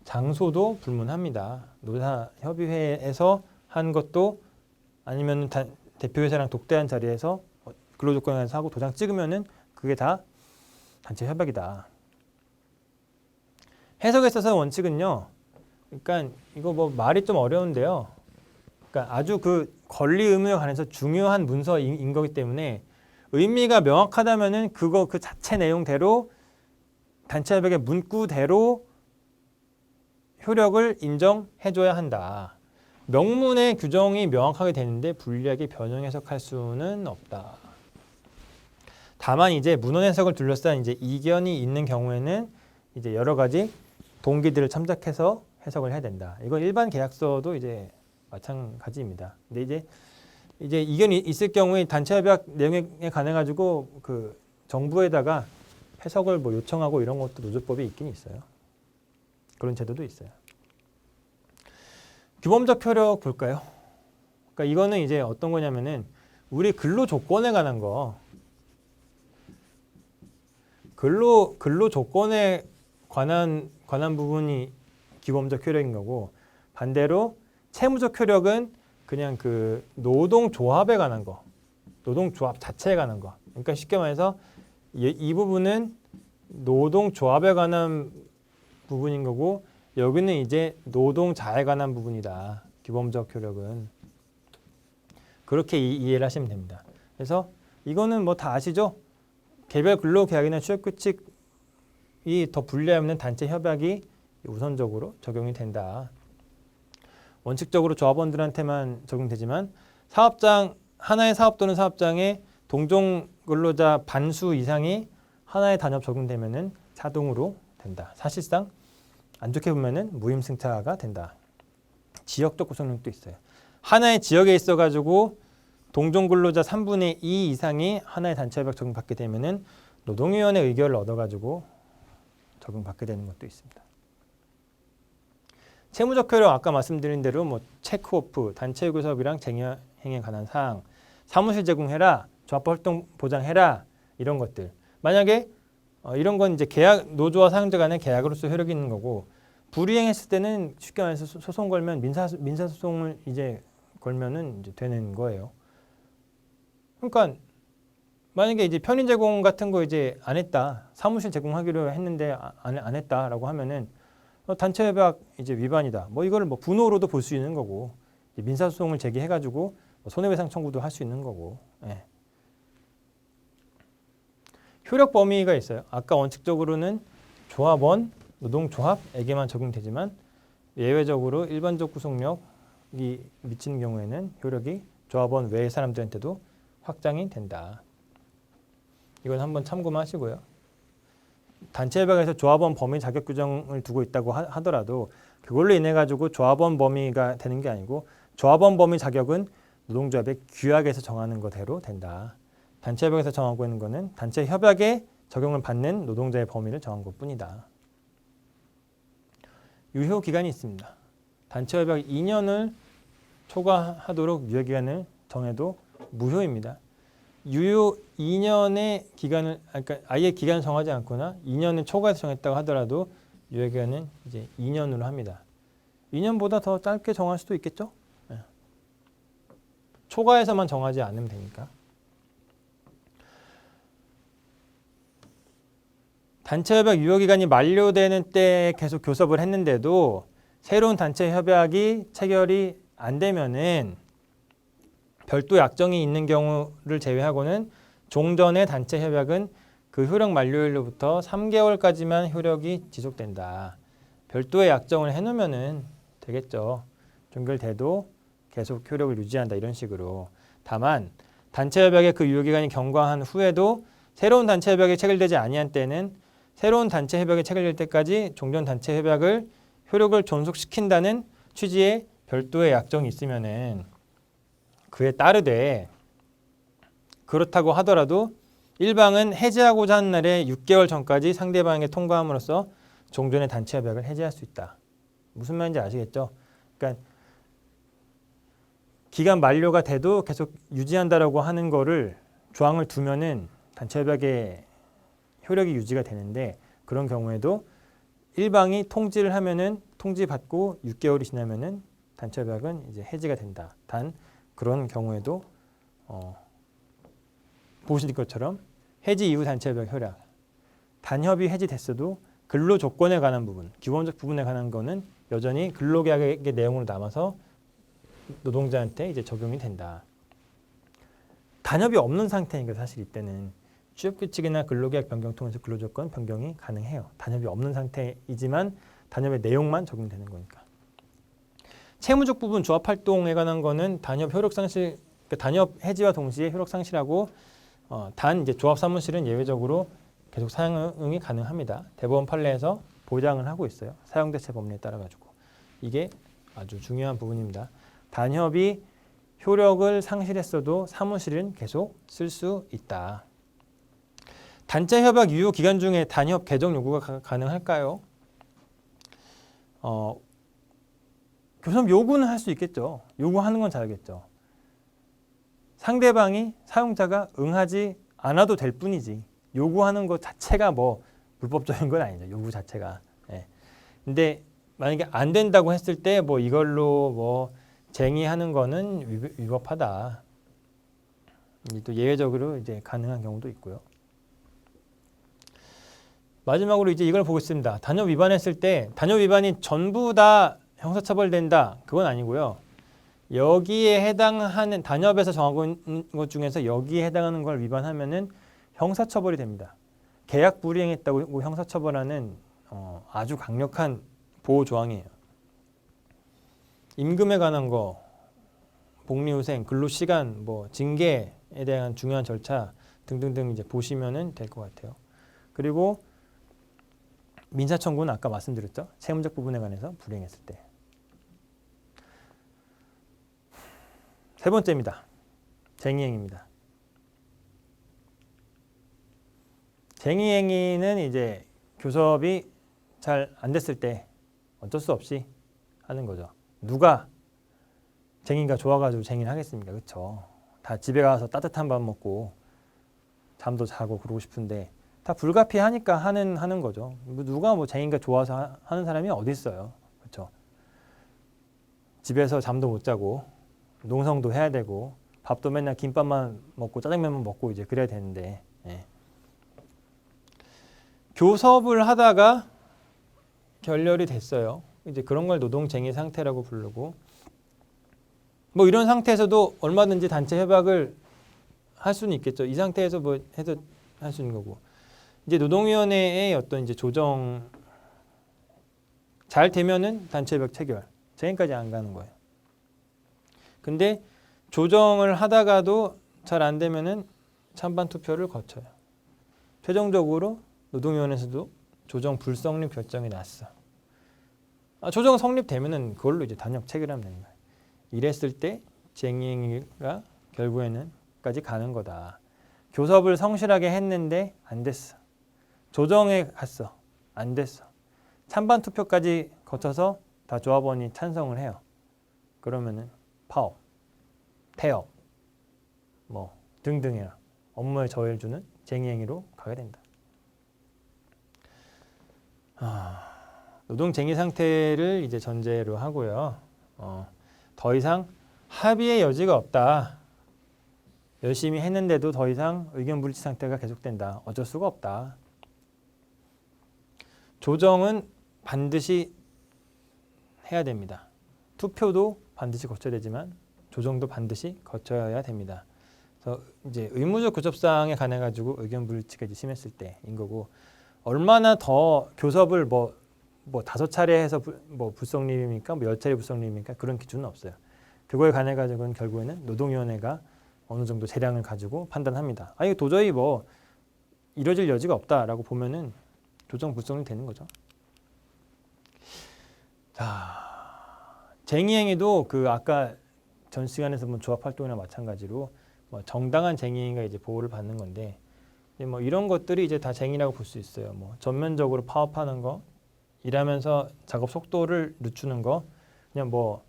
장소도 불문합니다. 노사협의회에서 한 것도 아니면 대표회사랑 독대한 자리에서 근로조건에서 하고 도장 찍으면은 그게 다 단체 협약이다. 해석에 있어서 원칙은요. 그러니까 이거 뭐 말이 좀 어려운데요. 그러니까 아주 그 권리 의무에 관해서 중요한 문서인 거기 때문에 의미가 명확하다면은 그 자체 내용대로 단체 협약의 문구대로 효력을 인정해줘야 한다. 명문의 규정이 명확하게 되는데 불리하게 변형 해석할 수는 없다. 다만 이제 문헌 해석을 둘러싼 이제 이견이 있는 경우에는 이제 여러 가지 동기들을 참작해서 해석을 해야 된다. 이건 일반 계약서도 이제 마찬가지입니다. 근데 이제 이견이 있을 경우에 단체 협약 내용에 관해 가지고 그 정부에다가 해석을 뭐 요청하고 이런 것도 노조법에 있긴 있어요. 그런 제도도 있어요. 규범적 효력 볼까요? 그러니까 이거는 이제 어떤 거냐면은 우리 근로 조건에 관한 거, 근로 조건에 관한 부분이 규범적 효력인 거고, 반대로 채무적 효력은 그냥 그 노동조합에 관한 거, 노동조합 자체에 관한 거. 그러니까 쉽게 말해서 이 부분은 노동조합에 관한 부분인 거고, 여기는 이제 노동자에 관한 부분이다. 규범적 효력은. 그렇게 이해를 하시면 됩니다. 그래서 이거는 뭐 다 아시죠? 개별 근로계약이나 취업규칙이 더 불리하면 단체 협약이 우선적으로 적용이 된다. 원칙적으로 조합원들한테만 적용되지만 사업장 하나의 사업 또는 사업장에 동종 근로자 반수 이상이 하나의 단협 적용되면은 자동으로 된다. 사실상 안 좋게 보면은 무임승차가 된다. 지역적 구속력도 있어요. 하나의 지역에 있어가지고 동종 근로자 3분의 2 이상이 하나의 단체 협약 적용받게 되면은 노동위원회 의결을 얻어가지고 적용받게 되는 것도 있습니다. 채무적 효력 아까 말씀드린 대로 뭐 체크오프, 단체 교섭이랑 쟁여행에 관한 사항, 사무실 제공해라, 조합 활동 보장해라 이런 것들. 만약에 이런 건 이제 계약 노조와 사용자 간의 계약으로서 효력이 있는 거고 불이행했을 때는 쉽게 말해서 소송 걸면 민사 소송을 이제 걸면은 이제 되는 거예요. 그러니까 만약에 이제 편의 제공 같은 거 이제 안 했다, 사무실 제공하기로 했는데 안 했다라고 하면은 단체 협약 이제 위반이다. 뭐 이거를 뭐 분호로도 볼 수 있는 거고 민사 소송을 제기해가지고 손해배상 청구도 할 수 있는 거고. 예. 효력 범위가 있어요. 아까 원칙적으로는 조합원, 노동조합에게만 적용되지만 예외적으로 일반적 구속력이 미치는 경우에는 효력이 조합원 외의 사람들한테도 확장이 된다. 이건 한번 참고하시고요. 단체 협약에서 조합원 범위 자격 규정을 두고 있다고 하더라도 그걸로 인해 가지고 조합원 범위가 되는 게 아니고 조합원 범위 자격은 노동조합의 규약에서 정하는 거대로 된다. 단체 협약에서 정하고 있는 거는 단체 협약에 적용을 받는 노동자의 범위를 정한 것뿐이다. 유효 기간이 있습니다. 단체 협약 2년을 초과하도록 유효 기간을 정해도 무효입니다. 유효 2년의 기간을 그러니까 아예 기간을 정하지 않거나 2년을 초과해서 정했다고 하더라도 유효 기간은 이제 2년으로 합니다. 2년보다 더 짧게 정할 수도 있겠죠? 네. 초과해서만 정하지 않으면 되니까. 단체 협약 유효 기간이 만료되는 때 계속 교섭을 했는데도 새로운 단체 협약이 체결이 안 되면은 별도 약정이 있는 경우를 제외하고는 종전의 단체 협약은 그 효력 만료일로부터 3개월까지만 효력이 지속된다. 별도의 약정을 해놓으면은 되겠죠. 종결돼도 계속 효력을 유지한다 이런 식으로. 다만 단체 협약의 그 유효 기간이 경과한 후에도 새로운 단체 협약이 체결되지 아니한 때는 새로운 단체 협약이 체결될 때까지 종전 단체 협약을 효력을 존속시킨다는 취지의 별도의 약정이 있으면은 그에 따르되 그렇다고 하더라도 일방은 해지하고자 하는 날에 6개월 전까지 상대방에게 통과함으로써 종전의 단체 협약을 해지할 수 있다. 무슨 말인지 아시겠죠? 그러니까 기간 만료가 돼도 계속 유지한다라고 하는 거를 조항을 두면은 단체 협약의 효력이 유지가 되는데 그런 경우에도 일방이 통지를 하면은 통지받고 6개월이 지나면은 단체 협약은 이제 해지가 된다. 단 그런 경우에도 보실 것처럼 해지 이후 단체 협약 효력 단협이 해지됐어도 근로 조건에 관한 부분, 기본적 부분에 관한 거는 여전히 근로계약의 내용으로 남아서 노동자한테 이제 적용이 된다. 단협이 없는 상태니까 사실 이때는 취업규칙이나 근로계약 변경 통해서 근로조건 변경이 가능해요. 단협이 없는 상태이지만 단협의 내용만 적용되는 거니까. 채무적 부분 조합활동에 관한 거는 단협 효력 상실, 그러니까 단협 해지와 동시에 효력 상실하고 단 이제 조합 사무실은 예외적으로 계속 사용이 가능합니다. 대법원 판례에서 보장을 하고 있어요. 사용대체 법리에 따라 가지고 이게 아주 중요한 부분입니다. 단협이 효력을 상실했어도 사무실은 계속 쓸 수 있다. 단체 협약 유효 기간 중에 단협 개정 요구가 가능할까요? 교섭 요구는 할 수 있겠죠. 요구하는 건 잘하겠죠. 상대방이 사용자가 응하지 않아도 될 뿐이지 요구하는 것 자체가 뭐 불법적인 건 아니죠. 요구 자체가. 예. 근데 만약에 안 된다고 했을 때 뭐 이걸로 뭐 쟁의하는 거는 위법하다. 또 예외적으로 이제 가능한 경우도 있고요. 마지막으로 이제 이걸 보겠습니다. 단협 위반했을 때 단협 위반이 전부 다 형사처벌된다. 그건 아니고요. 여기에 해당하는 단협에서 정하고 있는 것 중에서 여기에 해당하는 걸 위반하면은 형사처벌이 됩니다. 계약 불이행했다고 형사처벌하는 아주 강력한 보호 조항이에요. 임금에 관한 거, 복리후생, 근로시간, 뭐 징계에 대한 중요한 절차 등등등 이제 보시면은 될 것 같아요. 그리고 민사청구는 아까 말씀드렸죠. 채무적 부분에 관해서 불이행했을 때. 세 번째입니다. 쟁의행위입니다. 쟁의행위는 이제 교섭이 잘 안 됐을 때 어쩔 수 없이 하는 거죠. 누가 쟁의가 좋아가지고 쟁의를 하겠습니까? 그렇죠. 다 집에 가서 따뜻한 밥 먹고 잠도 자고 그러고 싶은데 다 불가피하니까 하는 거죠. 누가 뭐 쟁의가 좋아서 하는 사람이 어디 있어요? 그렇죠. 집에서 잠도 못 자고 농성도 해야 되고 밥도 맨날 김밥만 먹고 짜장면만 먹고 이제 그래야 되는데 예. 교섭을 하다가 결렬이 됐어요. 이제 그런 걸 노동쟁의 상태라고 부르고 뭐 이런 상태에서도 얼마든지 단체 협약을 할 수는 있겠죠. 이 상태에서 뭐 해서 할 수 있는 거고 이제 노동위원회의 어떤 이제 조정 잘 되면은 단체 협약 체결 쟁의까지 안 가는 거예요. 근데 조정을 하다가도 잘 안 되면은 찬반 투표를 거쳐요. 최종적으로 노동위원회에서도 조정 불성립 결정이 났어. 조정 성립되면은 그걸로 이제 단협 체결하면 되는 거예요. 이랬을 때 쟁의행위가 결국에는까지 가는 거다. 교섭을 성실하게 했는데 안 됐어. 조정에 갔어. 안 됐어. 찬반 투표까지 거쳐서 다 조합원이 찬성을 해요. 그러면은 파업, 태업, 뭐 등등이라 업무에 저해를 주는 쟁의행위로 가게 된다. 노동쟁의 상태를 이제 전제로 하고요. 더 이상 합의의 여지가 없다. 열심히 했는데도 더 이상 의견 불일치 상태가 계속된다. 어쩔 수가 없다. 조정은 반드시 해야 됩니다. 투표도 반드시 거쳐야 되지만 조정도 반드시 거쳐야 됩니다. 그래서 이제 의무적 교섭사항에 관해 가지고 의견 불일치가 이제 심했을 때인 거고 얼마나 더 교섭을 뭐 5차례 해서 뭐 불성립입니까? 뭐 10차례 불성립입니까? 그런 기준은 없어요. 그거에 관해 가지고는 결국에는 노동위원회가 어느 정도 재량을 가지고 판단합니다. 이거 도저히 뭐 이뤄질 여지가 없다라고 보면은 조정 불성립 되는 거죠. 자, 쟁의행위도 그 아까 전 시간에서 본 조합활동이나 마찬가지로 뭐 정당한 쟁의행위가 이제 보호를 받는 건데 뭐 이런 것들이 이제 다 쟁의라고 볼 수 있어요. 뭐 전면적으로 파업하는 거, 일하면서 작업 속도를 늦추는 거, 그냥 뭐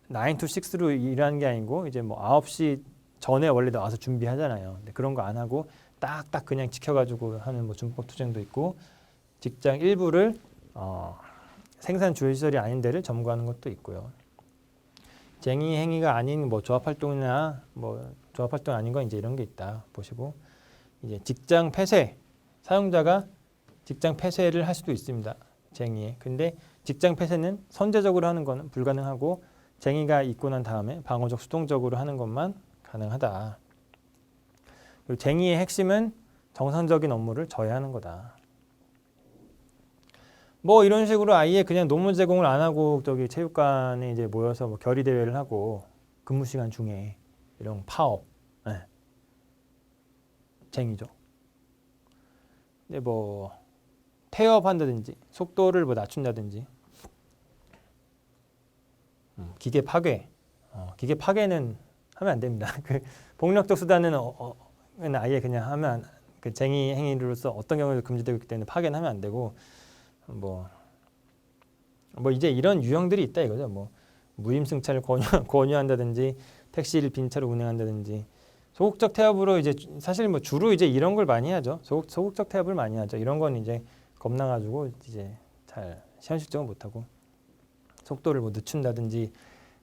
9 to 6로 일하는 게 아니고 이제 뭐 9시 전에 원래 나와서 준비하잖아요. 근데 그런 거 안 하고 딱딱 그냥 지켜가지고 하는 뭐 준법 투쟁도 있고 직장 일부를 생산 주요 시설이 아닌 데를 점거하는 것도 있고요. 쟁의 행위가 아닌 뭐 조합 활동이나 뭐 조합 활동 아닌 거 이제 이런 게 있다 보시고 이제 직장 폐쇄 사용자가 직장 폐쇄를 할 수도 있습니다. 쟁의에. 근데 직장 폐쇄는 선제적으로 하는 거는 불가능하고 쟁의가 있고 난 다음에 방어적 수동적으로 하는 것만 가능하다. 그리고 쟁의의 핵심은 정상적인 업무를 저해하는 거다. 뭐 이런 식으로 아예 그냥 논문 제공을 안 하고 저기 체육관에 이제 모여서 뭐 결의 대회를 하고 근무 시간 중에 이런 파업, 쟁의죠. 근데 뭐 태업한다든지 속도를 뭐 낮춘다든지 기계 파괴, 기계 파괴는 하면 안 됩니다. 그 폭력적 수단은 아예 그냥 하면 그 쟁의 행위로서 어떤 경우에도 금지되고 있기 때문에 파괴는 하면 안 되고 뭐 이제 이런 유형들이 있다 이거죠. 뭐 무임승차를 권유한다든지 택시를 빈 차로 운행한다든지 소극적 태업으로 이제 사실 뭐 주로 이제 이런 걸 많이 하죠. 소극적 태업을 많이 하죠. 이런 건 이제 겁나가지고 이제 잘 현실적으로 못하고 속도를 뭐 늦춘다든지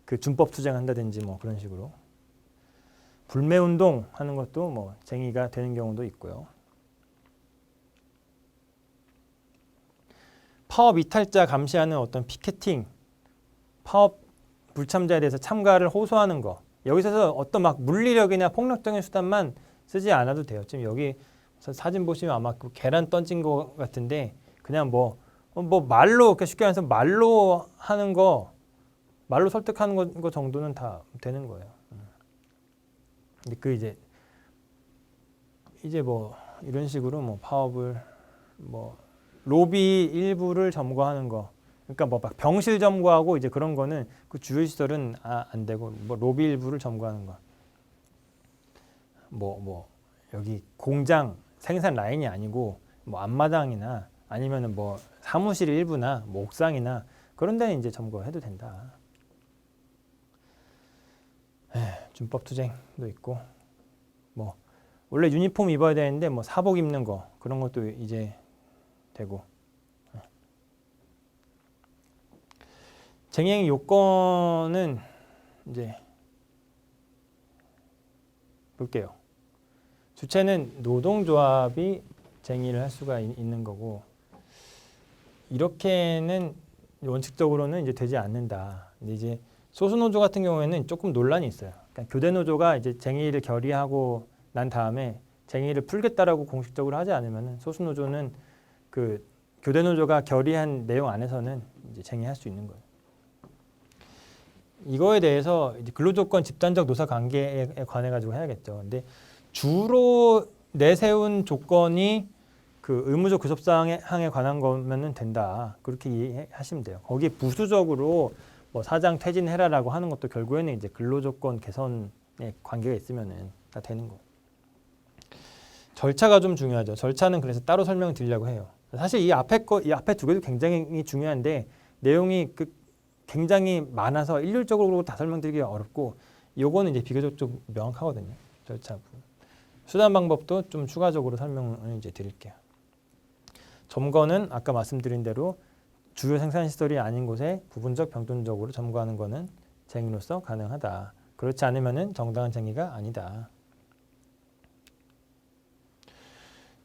그 준법 투쟁한다든지 뭐 그런 식으로 불매 운동 하는 것도 뭐 쟁의가 되는 경우도 있고요. 파업 이탈자 감시하는 어떤 피켓팅, 파업 불참자에 대해서 참가를 호소하는 거. 여기서 어떤 막 물리력이나 폭력적인 수단만 쓰지 않아도 돼요. 지금 여기 사진 보시면 아마 그 계란 던진 거 같은데 그냥 뭐 말로 쉽게 말해서 말로 하는 거, 말로 설득하는 거 정도는 다 되는 거예요. 근데 그 이제 뭐 이런 식으로 뭐 파업을 뭐 로비 일부를 점거하는 거. 그러니까 뭐 막 병실 점거하고 이제 그런 거는 그 주요 시설은 안 되고 뭐 로비 일부를 점거하는 거. 뭐 여기 공장 생산 라인이 아니고 뭐 앞마당이나 아니면은 뭐 사무실 일부나 뭐 옥상이나 그런 데는 이제 점거해도 된다. 준법 투쟁도 있고 뭐 원래 유니폼 입어야 되는데 뭐 사복 입는 거 그런 것도 이제 되고 쟁행 요건은 이제 볼게요. 주체는 노동조합이 쟁의를 할 수가 있는 거고 이렇게는 원칙적으로는 이제 되지 않는다. 근데 이제 소수노조 같은 경우에는 조금 논란이 있어요. 그러니까 교대노조가 이제 쟁의를 결의하고 난 다음에 쟁의를 풀겠다라고 공식적으로 하지 않으면 소수노조는 그 교대노조가 결의한 내용 안에서는 이제 쟁의할 수 있는 거예요. 이거에 대해서 이제 근로조건 집단적 노사 관계에 관해 가지고 해야겠죠. 근데 주로 내세운 조건이 그 의무적 교섭사항에 관한 거면은 된다. 그렇게 이해하시면 돼요. 거기에 부수적으로 뭐 사장 퇴진해라라고 하는 것도 결국에는 이제 근로조건 개선에 관계가 있으면은 다 되는 거. 절차가 좀 중요하죠. 절차는 그래서 따로 설명드리려고 해요. 사실 이 앞에 두 개도 굉장히 중요한데 내용이 굉장히 많아서 일률적으로 다 설명드리기가 어렵고 요거는 이제 비교적 좀 명확하거든요. 절차 부분. 수단 방법도 좀 추가적으로 설명을 이제 드릴게요. 점거는 아까 말씀드린 대로 주요 생산시설이 아닌 곳에 부분적 병존적으로 점거하는 것은 쟁의로서 가능하다. 그렇지 않으면 정당한 쟁의가 아니다.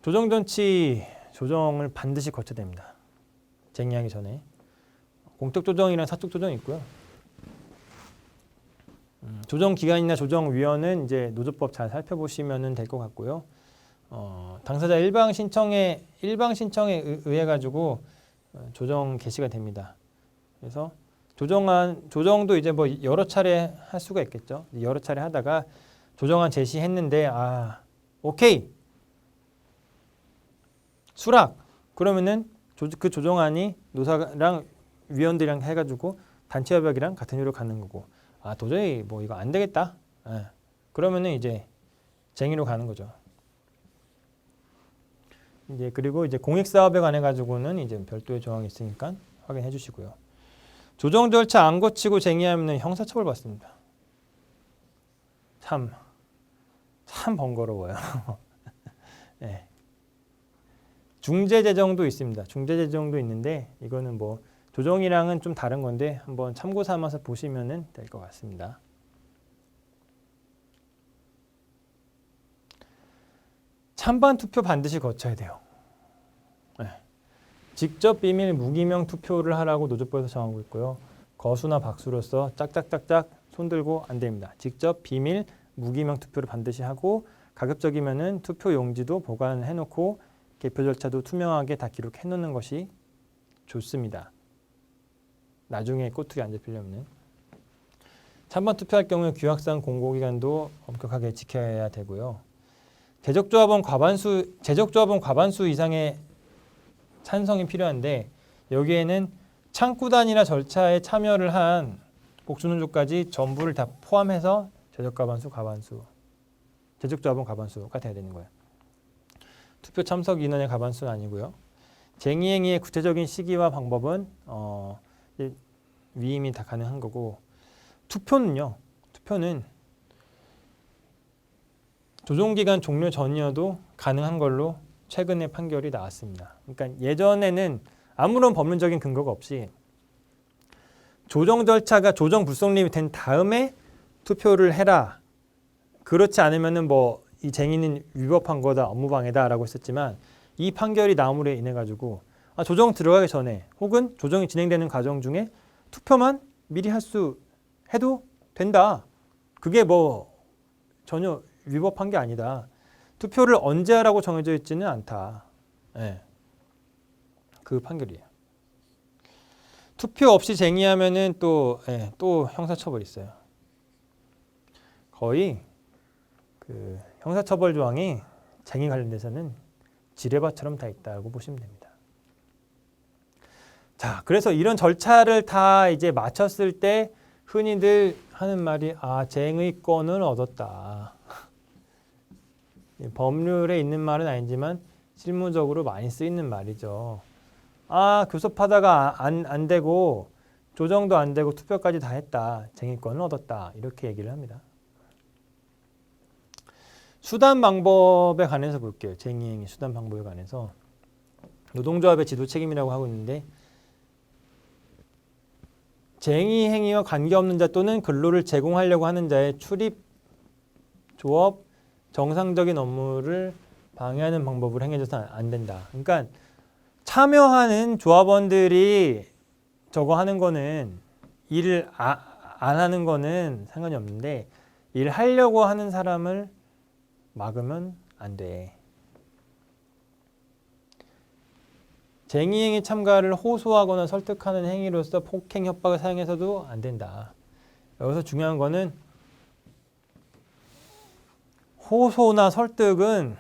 조정전치 조정을 반드시 거쳐야 됩니다. 쟁의하기 전에. 공적조정이랑 사적조정이 있고요. 조정기간이나 조정위원은 이제 노조법 잘 살펴보시면 될 것 같고요. 당사자 일방 신청에 의해 가지고 조정 개시가 됩니다. 그래서 조정도 이제 뭐 여러 차례 할 수가 있겠죠. 여러 차례 하다가 조정안 제시했는데 오케이 수락 그러면은 그 조정안이 노사랑 위원들이랑 해가지고 단체협약이랑 같은 효력을 갖는 거고 도저히 뭐 이거 안 되겠다. 그러면은 이제 쟁의로 가는 거죠. 이제 그리고 이제 공익사업에 관해 가지고는 이제 별도의 조항이 있으니까 확인해 주시고요. 조정 절차 안 거치고 쟁의하면 형사처벌 받습니다. 참 번거로워요. 네. 중재재정도 있습니다. 중재재정도 있는데 이거는 뭐 조정이랑은 좀 다른 건데 한번 참고 삼아서 보시면 될 것 같습니다. 찬반 투표 반드시 거쳐야 돼요. 네. 직접 비밀 무기명 투표를 하라고 노조법에서 정하고 있고요. 거수나 박수로서 짝짝짝짝 손들고 안 됩니다. 직접 비밀 무기명 투표를 반드시 하고 가급적이면은 투표 용지도 보관해놓고 개표 절차도 투명하게 다 기록해 놓는 것이 좋습니다. 나중에 꼬투리 안 잡히려면. 찬반 투표할 경우에 규약상 공고기간도 엄격하게 지켜야 되고요. 제적조합원 과반수 이상의 찬성이 필요한데 여기에는 창구단이나 절차에 참여를 한 복수노조까지 전부를 다 포함해서 제적조합원 과반수가 돼야 되는 거예요. 투표 참석 인원의 과반수는 아니고요. 쟁의행위의 구체적인 시기와 방법은 위임이 다 가능한 거고 투표는 조정기간 종료 전이어도 가능한 걸로 최근에 판결이 나왔습니다. 그러니까 예전에는 아무런 법률적인 근거가 없이 조정 절차가 조정 불성립이 된 다음에 투표를 해라. 그렇지 않으면은 뭐 이 쟁의는 위법한 거다, 업무방해다라고 했었지만 이 판결이 나옴으로 인해 가지고 조정 들어가기 전에 혹은 조정이 진행되는 과정 중에 투표만 미리 해도 된다. 그게 뭐 전혀 위법한 게 아니다. 투표를 언제 하라고 정해져 있지는 않다. 네. 그 판결이에요. 투표 없이 쟁의하면은 또 형사처벌이 있어요. 거의 그 형사처벌 조항이 쟁의 관련돼서는 지뢰밭처럼 다 있다고 보시면 됩니다. 자, 그래서 이런 절차를 다 이제 마쳤을 때 흔히들 하는 말이 쟁의권을 얻었다. 법률에 있는 말은 아니지만 실무적으로 많이 쓰이는 말이죠. 교섭하다가 안 되고 조정도 안 되고 투표까지 다 했다. 쟁의권을 얻었다. 이렇게 얘기를 합니다. 수단 방법에 관해서 볼게요. 쟁의행위 수단 방법에 관해서. 노동조합의 지도 책임이라고 하고 있는데 쟁의행위와 관계없는 자 또는 근로를 제공하려고 하는 자의 출입, 조업, 정상적인 업무를 방해하는 방법을 행해져서는 안 된다. 그러니까 참여하는 조합원들이 저거 하는 거는 일을 안 하는 거는 상관이 없는데 일하려고 하는 사람을 막으면 안 돼. 쟁의행위 참가를 호소하거나 설득하는 행위로서 폭행, 협박을 사용해서도 안 된다. 여기서 중요한 거는 호소나 설득은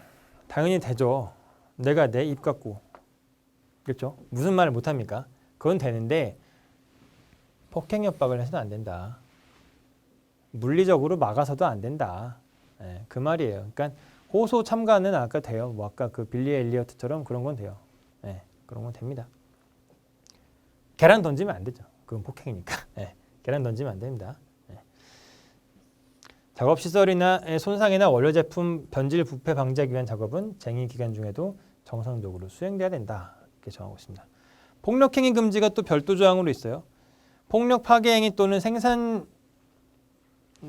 당연히 되죠. 내가 내 입 갖고. 그렇죠? 무슨 말을 못합니까? 그건 되는데 폭행, 협박을 해서는 안 된다. 물리적으로 막아서도 안 된다. 그 말이에요. 그러니까 호소 참가는 아까 돼요. 뭐 아까 그 빌리 엘리어트처럼 그런 건 돼요. 그런 건 됩니다. 계란 던지면 안 되죠. 그건 폭행이니까. 계란 던지면 안 됩니다. 작업시설이나 손상이나 원료 제품 변질 부패 방지하기 위한 작업은 쟁의 기간 중에도 정상적으로 수행돼야 된다. 이렇게 정하고 있습니다. 폭력행위 금지가 또 별도 조항으로 있어요. 폭력 파괴행위 또는 생산,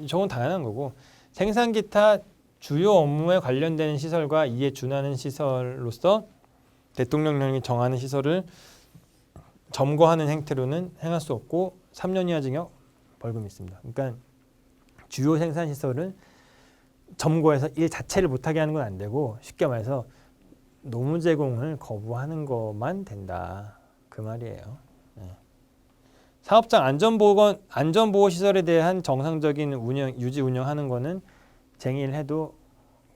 저건 당연한 거고 생산 기타 주요 업무에 관련되는 시설과 이에 준하는 시설로서 대통령령이 정하는 시설을 점거하는 행태로는 행할 수 없고 3년 이하 징역, 벌금이 있습니다. 그러니까 주요 생산 시설은 점거해서 일 자체를 못하게 하는 건 안 되고 쉽게 말해서 노무 제공을 거부하는 것만 된다. 그 말이에요. 사업장 안전보호 시설에 대한 정상적인 유지 운영하는 거는 쟁의를 해도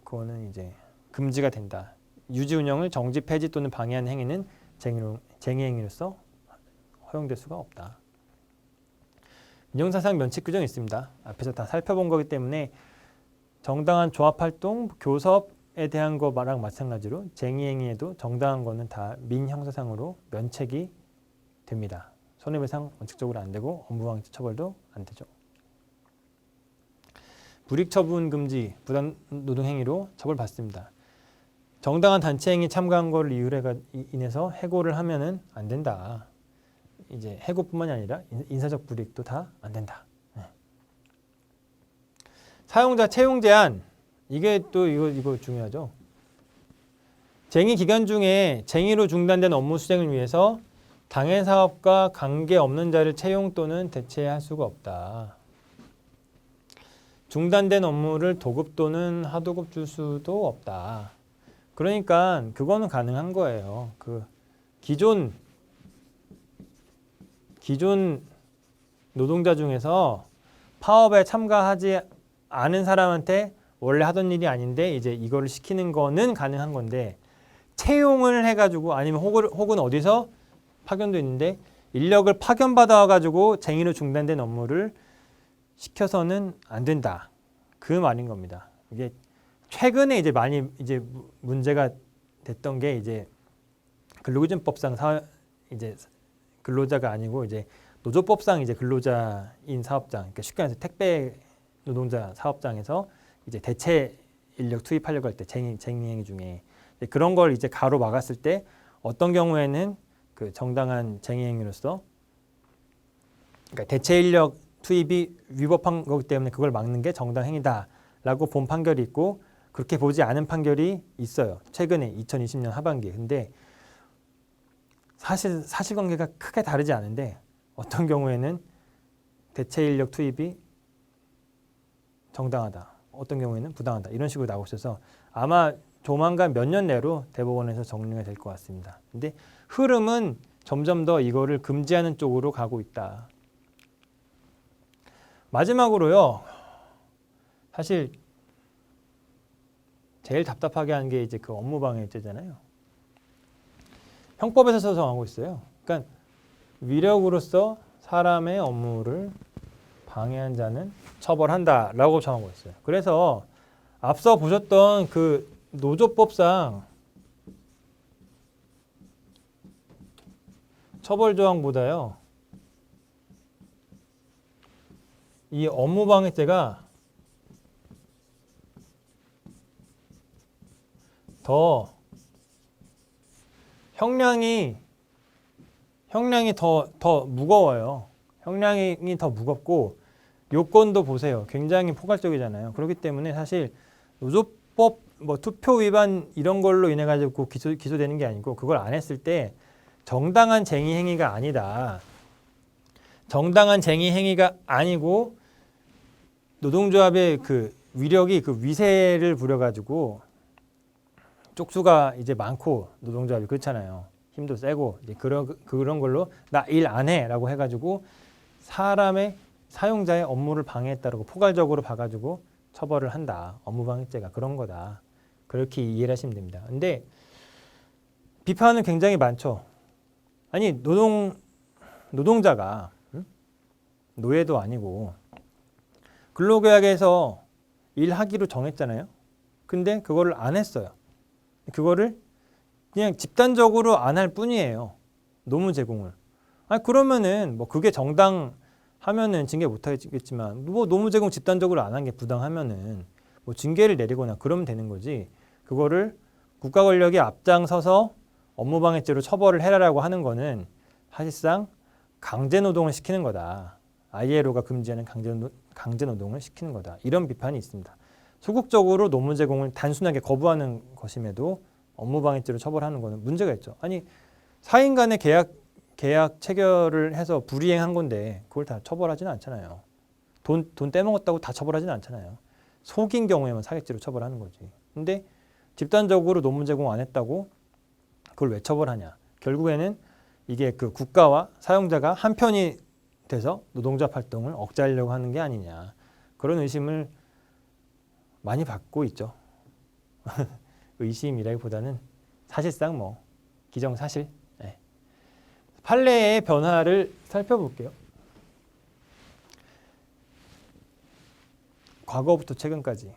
그거는 이제 금지가 된다. 유지 운영을 정지, 폐지 또는 방해하는 행위는 쟁의 행위로서 허용될 수가 없다. 민형사상 면책 규정이 있습니다. 앞에서 다 살펴본 거기 때문에 정당한 조합 활동, 교섭에 대한 거랑 마찬가지로 쟁의 행위에도 정당한 거는 다 민형사상으로 면책이 됩니다. 손해배상 원칙적으로 안 되고 업무방해 처벌도 안 되죠. 불이익처분 금지, 부당 노동행위로 처벌받습니다. 정당한 단체행위 참가한 거를 이유로 인해서 해고를 하면은 안 된다. 이제 해고뿐만이 아니라 인사적 불이익도 다 안 된다. 사용자 채용 제한, 이게 또 이거 중요하죠. 쟁의 기간 중에 쟁의로 중단된 업무 수행을 위해서 당해 사업과 관계없는 자를 채용 또는 대체할 수가 없다. 중단된 업무를 도급 또는 하도급 줄 수도 없다. 그러니까 그거는 가능한 거예요. 그 기존 노동자 중에서 파업에 참가하지 않은 사람한테 원래 하던 일이 아닌데 이제 이거를 시키는 거는 가능한 건데 채용을 해가지고 아니면 혹은 어디서 파견도 있는데 인력을 파견받아 가지고 쟁의로 중단된 업무를 시켜서는 안 된다. 그 말인 겁니다. 이게 최근에 이제 많이 이제 문제가 됐던 게 이제 근로기준법상 이제 근로자가 아니고 이제 노조법상 이제 근로자인 사업장, 그러니까 쉽게 말해서 택배 노동자 사업장에서 이제 대체 인력 투입하려고 할 때 쟁의행위 중에 그런 걸 이제 가로 막았을 때 어떤 경우에는 그 정당한 쟁의행위로서 그러니까 대체 인력 투입이 위법한 거기 때문에 그걸 막는 게 정당행위다라고 본 판결이 있고 그렇게 보지 않은 판결이 있어요. 최근에 2020년 하반기에. 근데 사실관계가 크게 다르지 않은데 어떤 경우에는 대체 인력 투입이 정당하다. 어떤 경우에는 부당하다. 이런 식으로 나오고 있어서 아마 조만간 몇 년 내로 대법원에서 정리가 될 것 같습니다. 근데 흐름은 점점 더 이거를 금지하는 쪽으로 가고 있다. 마지막으로요. 사실 제일 답답하게 하는 게 이제 그 업무방해죄잖아요. 형법에서 정하고 있어요. 그러니까 위력으로서 사람의 업무를 방해한 자는 처벌한다라고 정하고 있어요. 그래서 앞서 보셨던 그 노조법상 처벌 조항보다요. 이 업무방해죄가 더 형량이 더 무거워요. 형량이 더 무겁고 요건도 보세요. 굉장히 포괄적이잖아요. 그렇기 때문에 사실 노조법 뭐 투표 위반 이런 걸로 인해 가지고 기소되는 게 아니고 그걸 안 했을 때 정당한 쟁의 행위가 아니다. 정당한 쟁의 행위가 아니고 노동조합의 그 위력이 그 위세를 부려가지고 쪽수가 이제 많고 노동조합이 그렇잖아요. 힘도 세고 이제 그런 걸로 나 일 안 해라고 해가지고 사람의 사용자의 업무를 방해했다라고 포괄적으로 봐가지고 처벌을 한다. 업무방해죄가 그런 거다. 그렇게 이해를 하시면 됩니다. 근데 비판은 굉장히 많죠. 아니 노동자가 노예도 아니고 근로계약에서 일하기로 정했잖아요. 근데 그거를 안 했어요. 그거를 그냥 집단적으로 안 할 뿐이에요. 노무 제공을. 아니 그러면은 뭐 그게 정당하면은 징계 못 하겠지만 뭐 노무 제공 집단적으로 안 한 게 부당하면은 뭐 징계를 내리거나 그러면 되는 거지. 그거를 국가 권력이 앞장서서 업무방해죄로 처벌을 해라라고 하는 거는 사실상 강제노동을 시키는 거다. ILO가 금지하는 강제노동을 시키는 거다. 이런 비판이 있습니다. 소극적으로 노무 제공을 단순하게 거부하는 것임에도 업무방해죄로 처벌하는 거는 문제가 있죠. 아니 4인 간의 계약 체결을 해서 불이행한 건데 그걸 다 처벌하지는 않잖아요. 돈 떼먹었다고 다 처벌하지는 않잖아요. 속인 경우에만 사기죄로 처벌하는 거지. 근데 집단적으로 노무 제공 안 했다고 그걸 왜 처벌하냐. 결국에는 이게 그 국가와 사용자가 한편이 돼서 노동조합 활동을 억제하려고 하는 게 아니냐. 그런 의심을 많이 받고 있죠. 의심이라기보다는 사실상 뭐 기정사실. 네. 판례의 변화를 살펴볼게요. 과거부터 최근까지.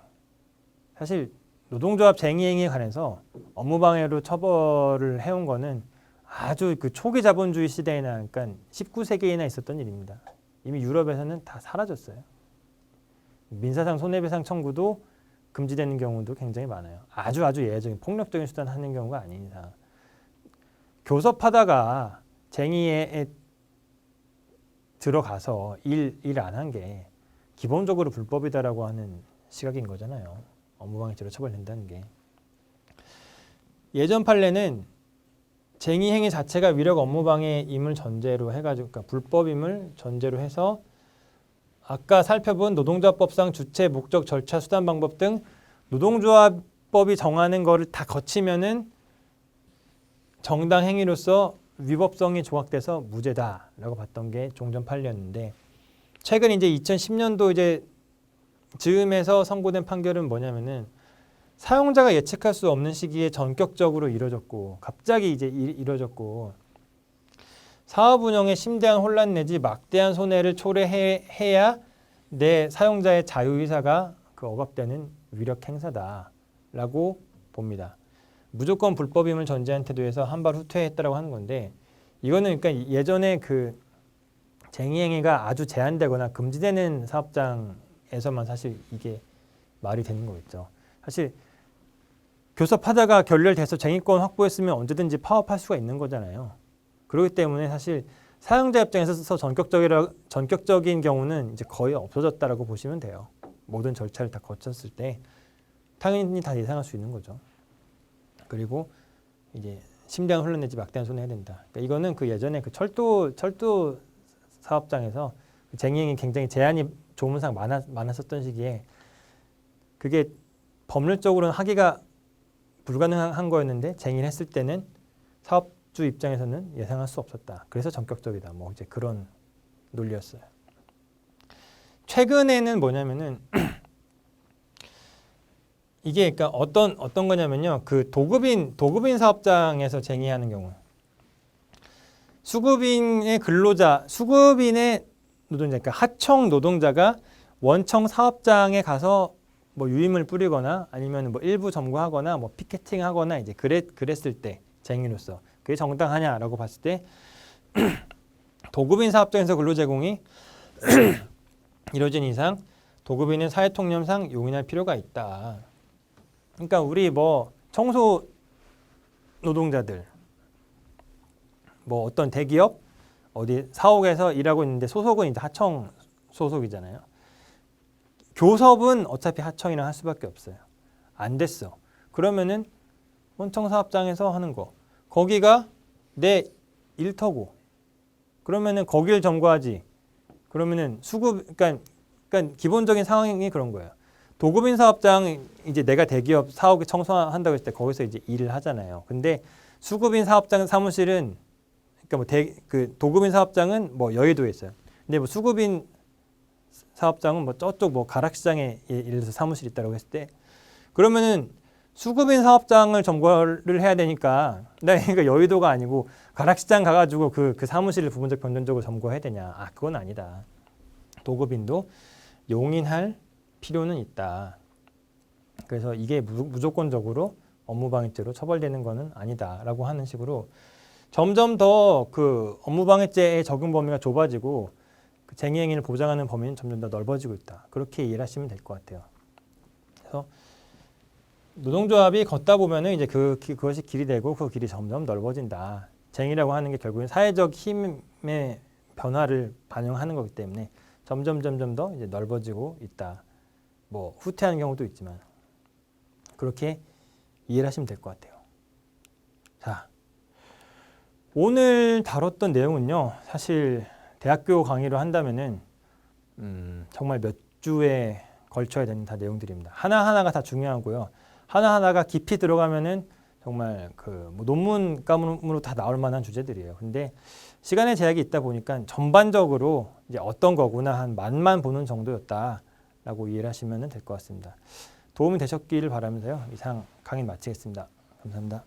사실 노동조합 쟁의행위에 관해서 업무방해로 처벌을 해온 거는 아주 그 초기 자본주의 시대에나 그러니까 19세기에나 있었던 일입니다. 이미 유럽에서는 다 사라졌어요. 민사상 손해배상 청구도 금지되는 경우도 굉장히 많아요. 아주 예외적인 폭력적인 수단 하는 경우가 아닌 이상. 교섭하다가 쟁의에 들어가서 일 안 한 게 기본적으로 불법이다라고 하는 시각인 거잖아요. 업무방해죄로 처벌된다는 게. 예전 판례는 쟁의 행위 자체가 위력 업무방해임을 전제로 해가지고 그러니까 불법임을 전제로 해서 아까 살펴본 노동조합법상 주체, 목적, 절차, 수단, 방법 등 노동조합법이 정하는 거를 다 거치면은 정당 행위로서 위법성이 조각돼서 무죄다라고 봤던 게 종전 판례였는데 최근 이제 2010년도 이제 즈음에서 선고된 판결은 뭐냐면은 사용자가 예측할 수 없는 시기에 전격적으로 이뤄졌고 갑자기 이제 이뤄졌고 사업 운영에 심대한 혼란 내지 막대한 손해를 초래해야 내 사용자의 자유의사가 그 억압되는 위력 행사다라고 봅니다. 무조건 불법임을 전제한 태도에서 한 발 후퇴했다라고 하는 건데 이거는 그러니까 예전에 그 쟁의행위가 아주 제한되거나 금지되는 사업장에서만 사실 이게 말이 되는 거겠죠. 사실 교섭하다가 결렬돼서 쟁의권 확보했으면 언제든지 파업할 수가 있는 거잖아요. 그렇기 때문에 사실 사용자 입장에서 전격적인 경우는 이제 거의 없어졌다라고 보시면 돼요. 모든 절차를 다 거쳤을 때 당연히 다 예상할 수 있는 거죠. 그리고 이제 심대한 혼란 내지 막대한 손해야 된다. 그러니까 이거는 그 예전에 그 철도 사업장에서 쟁의행위 굉장히 제한이 조문상 많았었던 시기에 그게 법률적으로는 하기가 불가능한 거였는데 쟁의를 했을 때는 사업주 입장에서는 예상할 수 없었다. 그래서 전격적이다. 뭐 이제 그런 논리였어요. 최근에는 뭐냐면은 이게 그러니까 어떤 거냐면요. 그 도급인 사업장에서 쟁의하는 경우 수급인의 노동자, 그러니까 하청 노동자가 원청 사업장에 가서 뭐 유임을 뿌리거나 아니면 뭐 일부 점거하거나 뭐 피켓팅하거나 이제 그랬을 때 쟁의로서 그게 정당하냐라고 봤을 때 도급인 사업장에서 근로 제공이 이루어진 이상 도급인은 사회통념상 용인할 필요가 있다. 그러니까 우리 뭐 청소 노동자들 뭐 어떤 대기업 어디 사옥에서 일하고 있는데 소속은 이제 하청 소속이잖아요. 교섭은 어차피 하청이랑 할 수밖에 없어요. 안 됐어. 그러면은 원청 사업장에서 하는 거. 거기가 내 일터고. 그러면은 거기를 점거하지. 그러면은 그러니까 기본적인 상황이 그런 거예요. 도급인 사업장 이제 내가 대기업 사옥에 청소한다고 했을 때 거기서 이제 일을 하잖아요. 근데 수급인 사업장 사무실은 그러니까 그 도급인 사업장은 뭐 여의도에 있어요. 근데 뭐 수급인 사업장은 뭐 저쪽 뭐 가락시장에 예를 들어서 사무실이 있다고 했을 때 그러면은 수급인 사업장을 점거를 해야 되니까 그러니까 여의도가 아니고 가락시장 가가지고 그 사무실을 부분적 변전적으로 점거해야 되냐? 아 그건 아니다. 도급인도 용인할 필요는 있다. 그래서 이게 무조건적으로 업무방해죄로 처벌되는 것은 아니다라고 하는 식으로 점점 더 그 업무방해죄의 적용 범위가 좁아지고 그 쟁의행위를 보장하는 범위는 점점 더 넓어지고 있다. 그렇게 이해를 하시면 될 것 같아요. 그래서 노동조합이 걷다 보면은 이제 그것이 길이 되고 그 길이 점점 넓어진다. 쟁의라고 하는 게 결국은 사회적 힘의 변화를 반영하는 거기 때문에 점점 더 이제 넓어지고 있다. 뭐 후퇴하는 경우도 있지만 그렇게 이해를 하시면 될 것 같아요. 자, 오늘 다뤘던 내용은요. 사실 대학교 강의로 한다면은 정말 몇 주에 걸쳐야 되는 다 내용들입니다. 하나하나가 다 중요하고요. 하나하나가 깊이 들어가면은 정말 뭐 논문 과목으로 다 나올 만한 주제들이에요. 근데 시간의 제약이 있다 보니까 전반적으로 이제 어떤 거구나 한 맛만 보는 정도였다라고 이해를 하시면 될 것 같습니다. 도움이 되셨기를 바라면서요. 이상 강의 마치겠습니다. 감사합니다.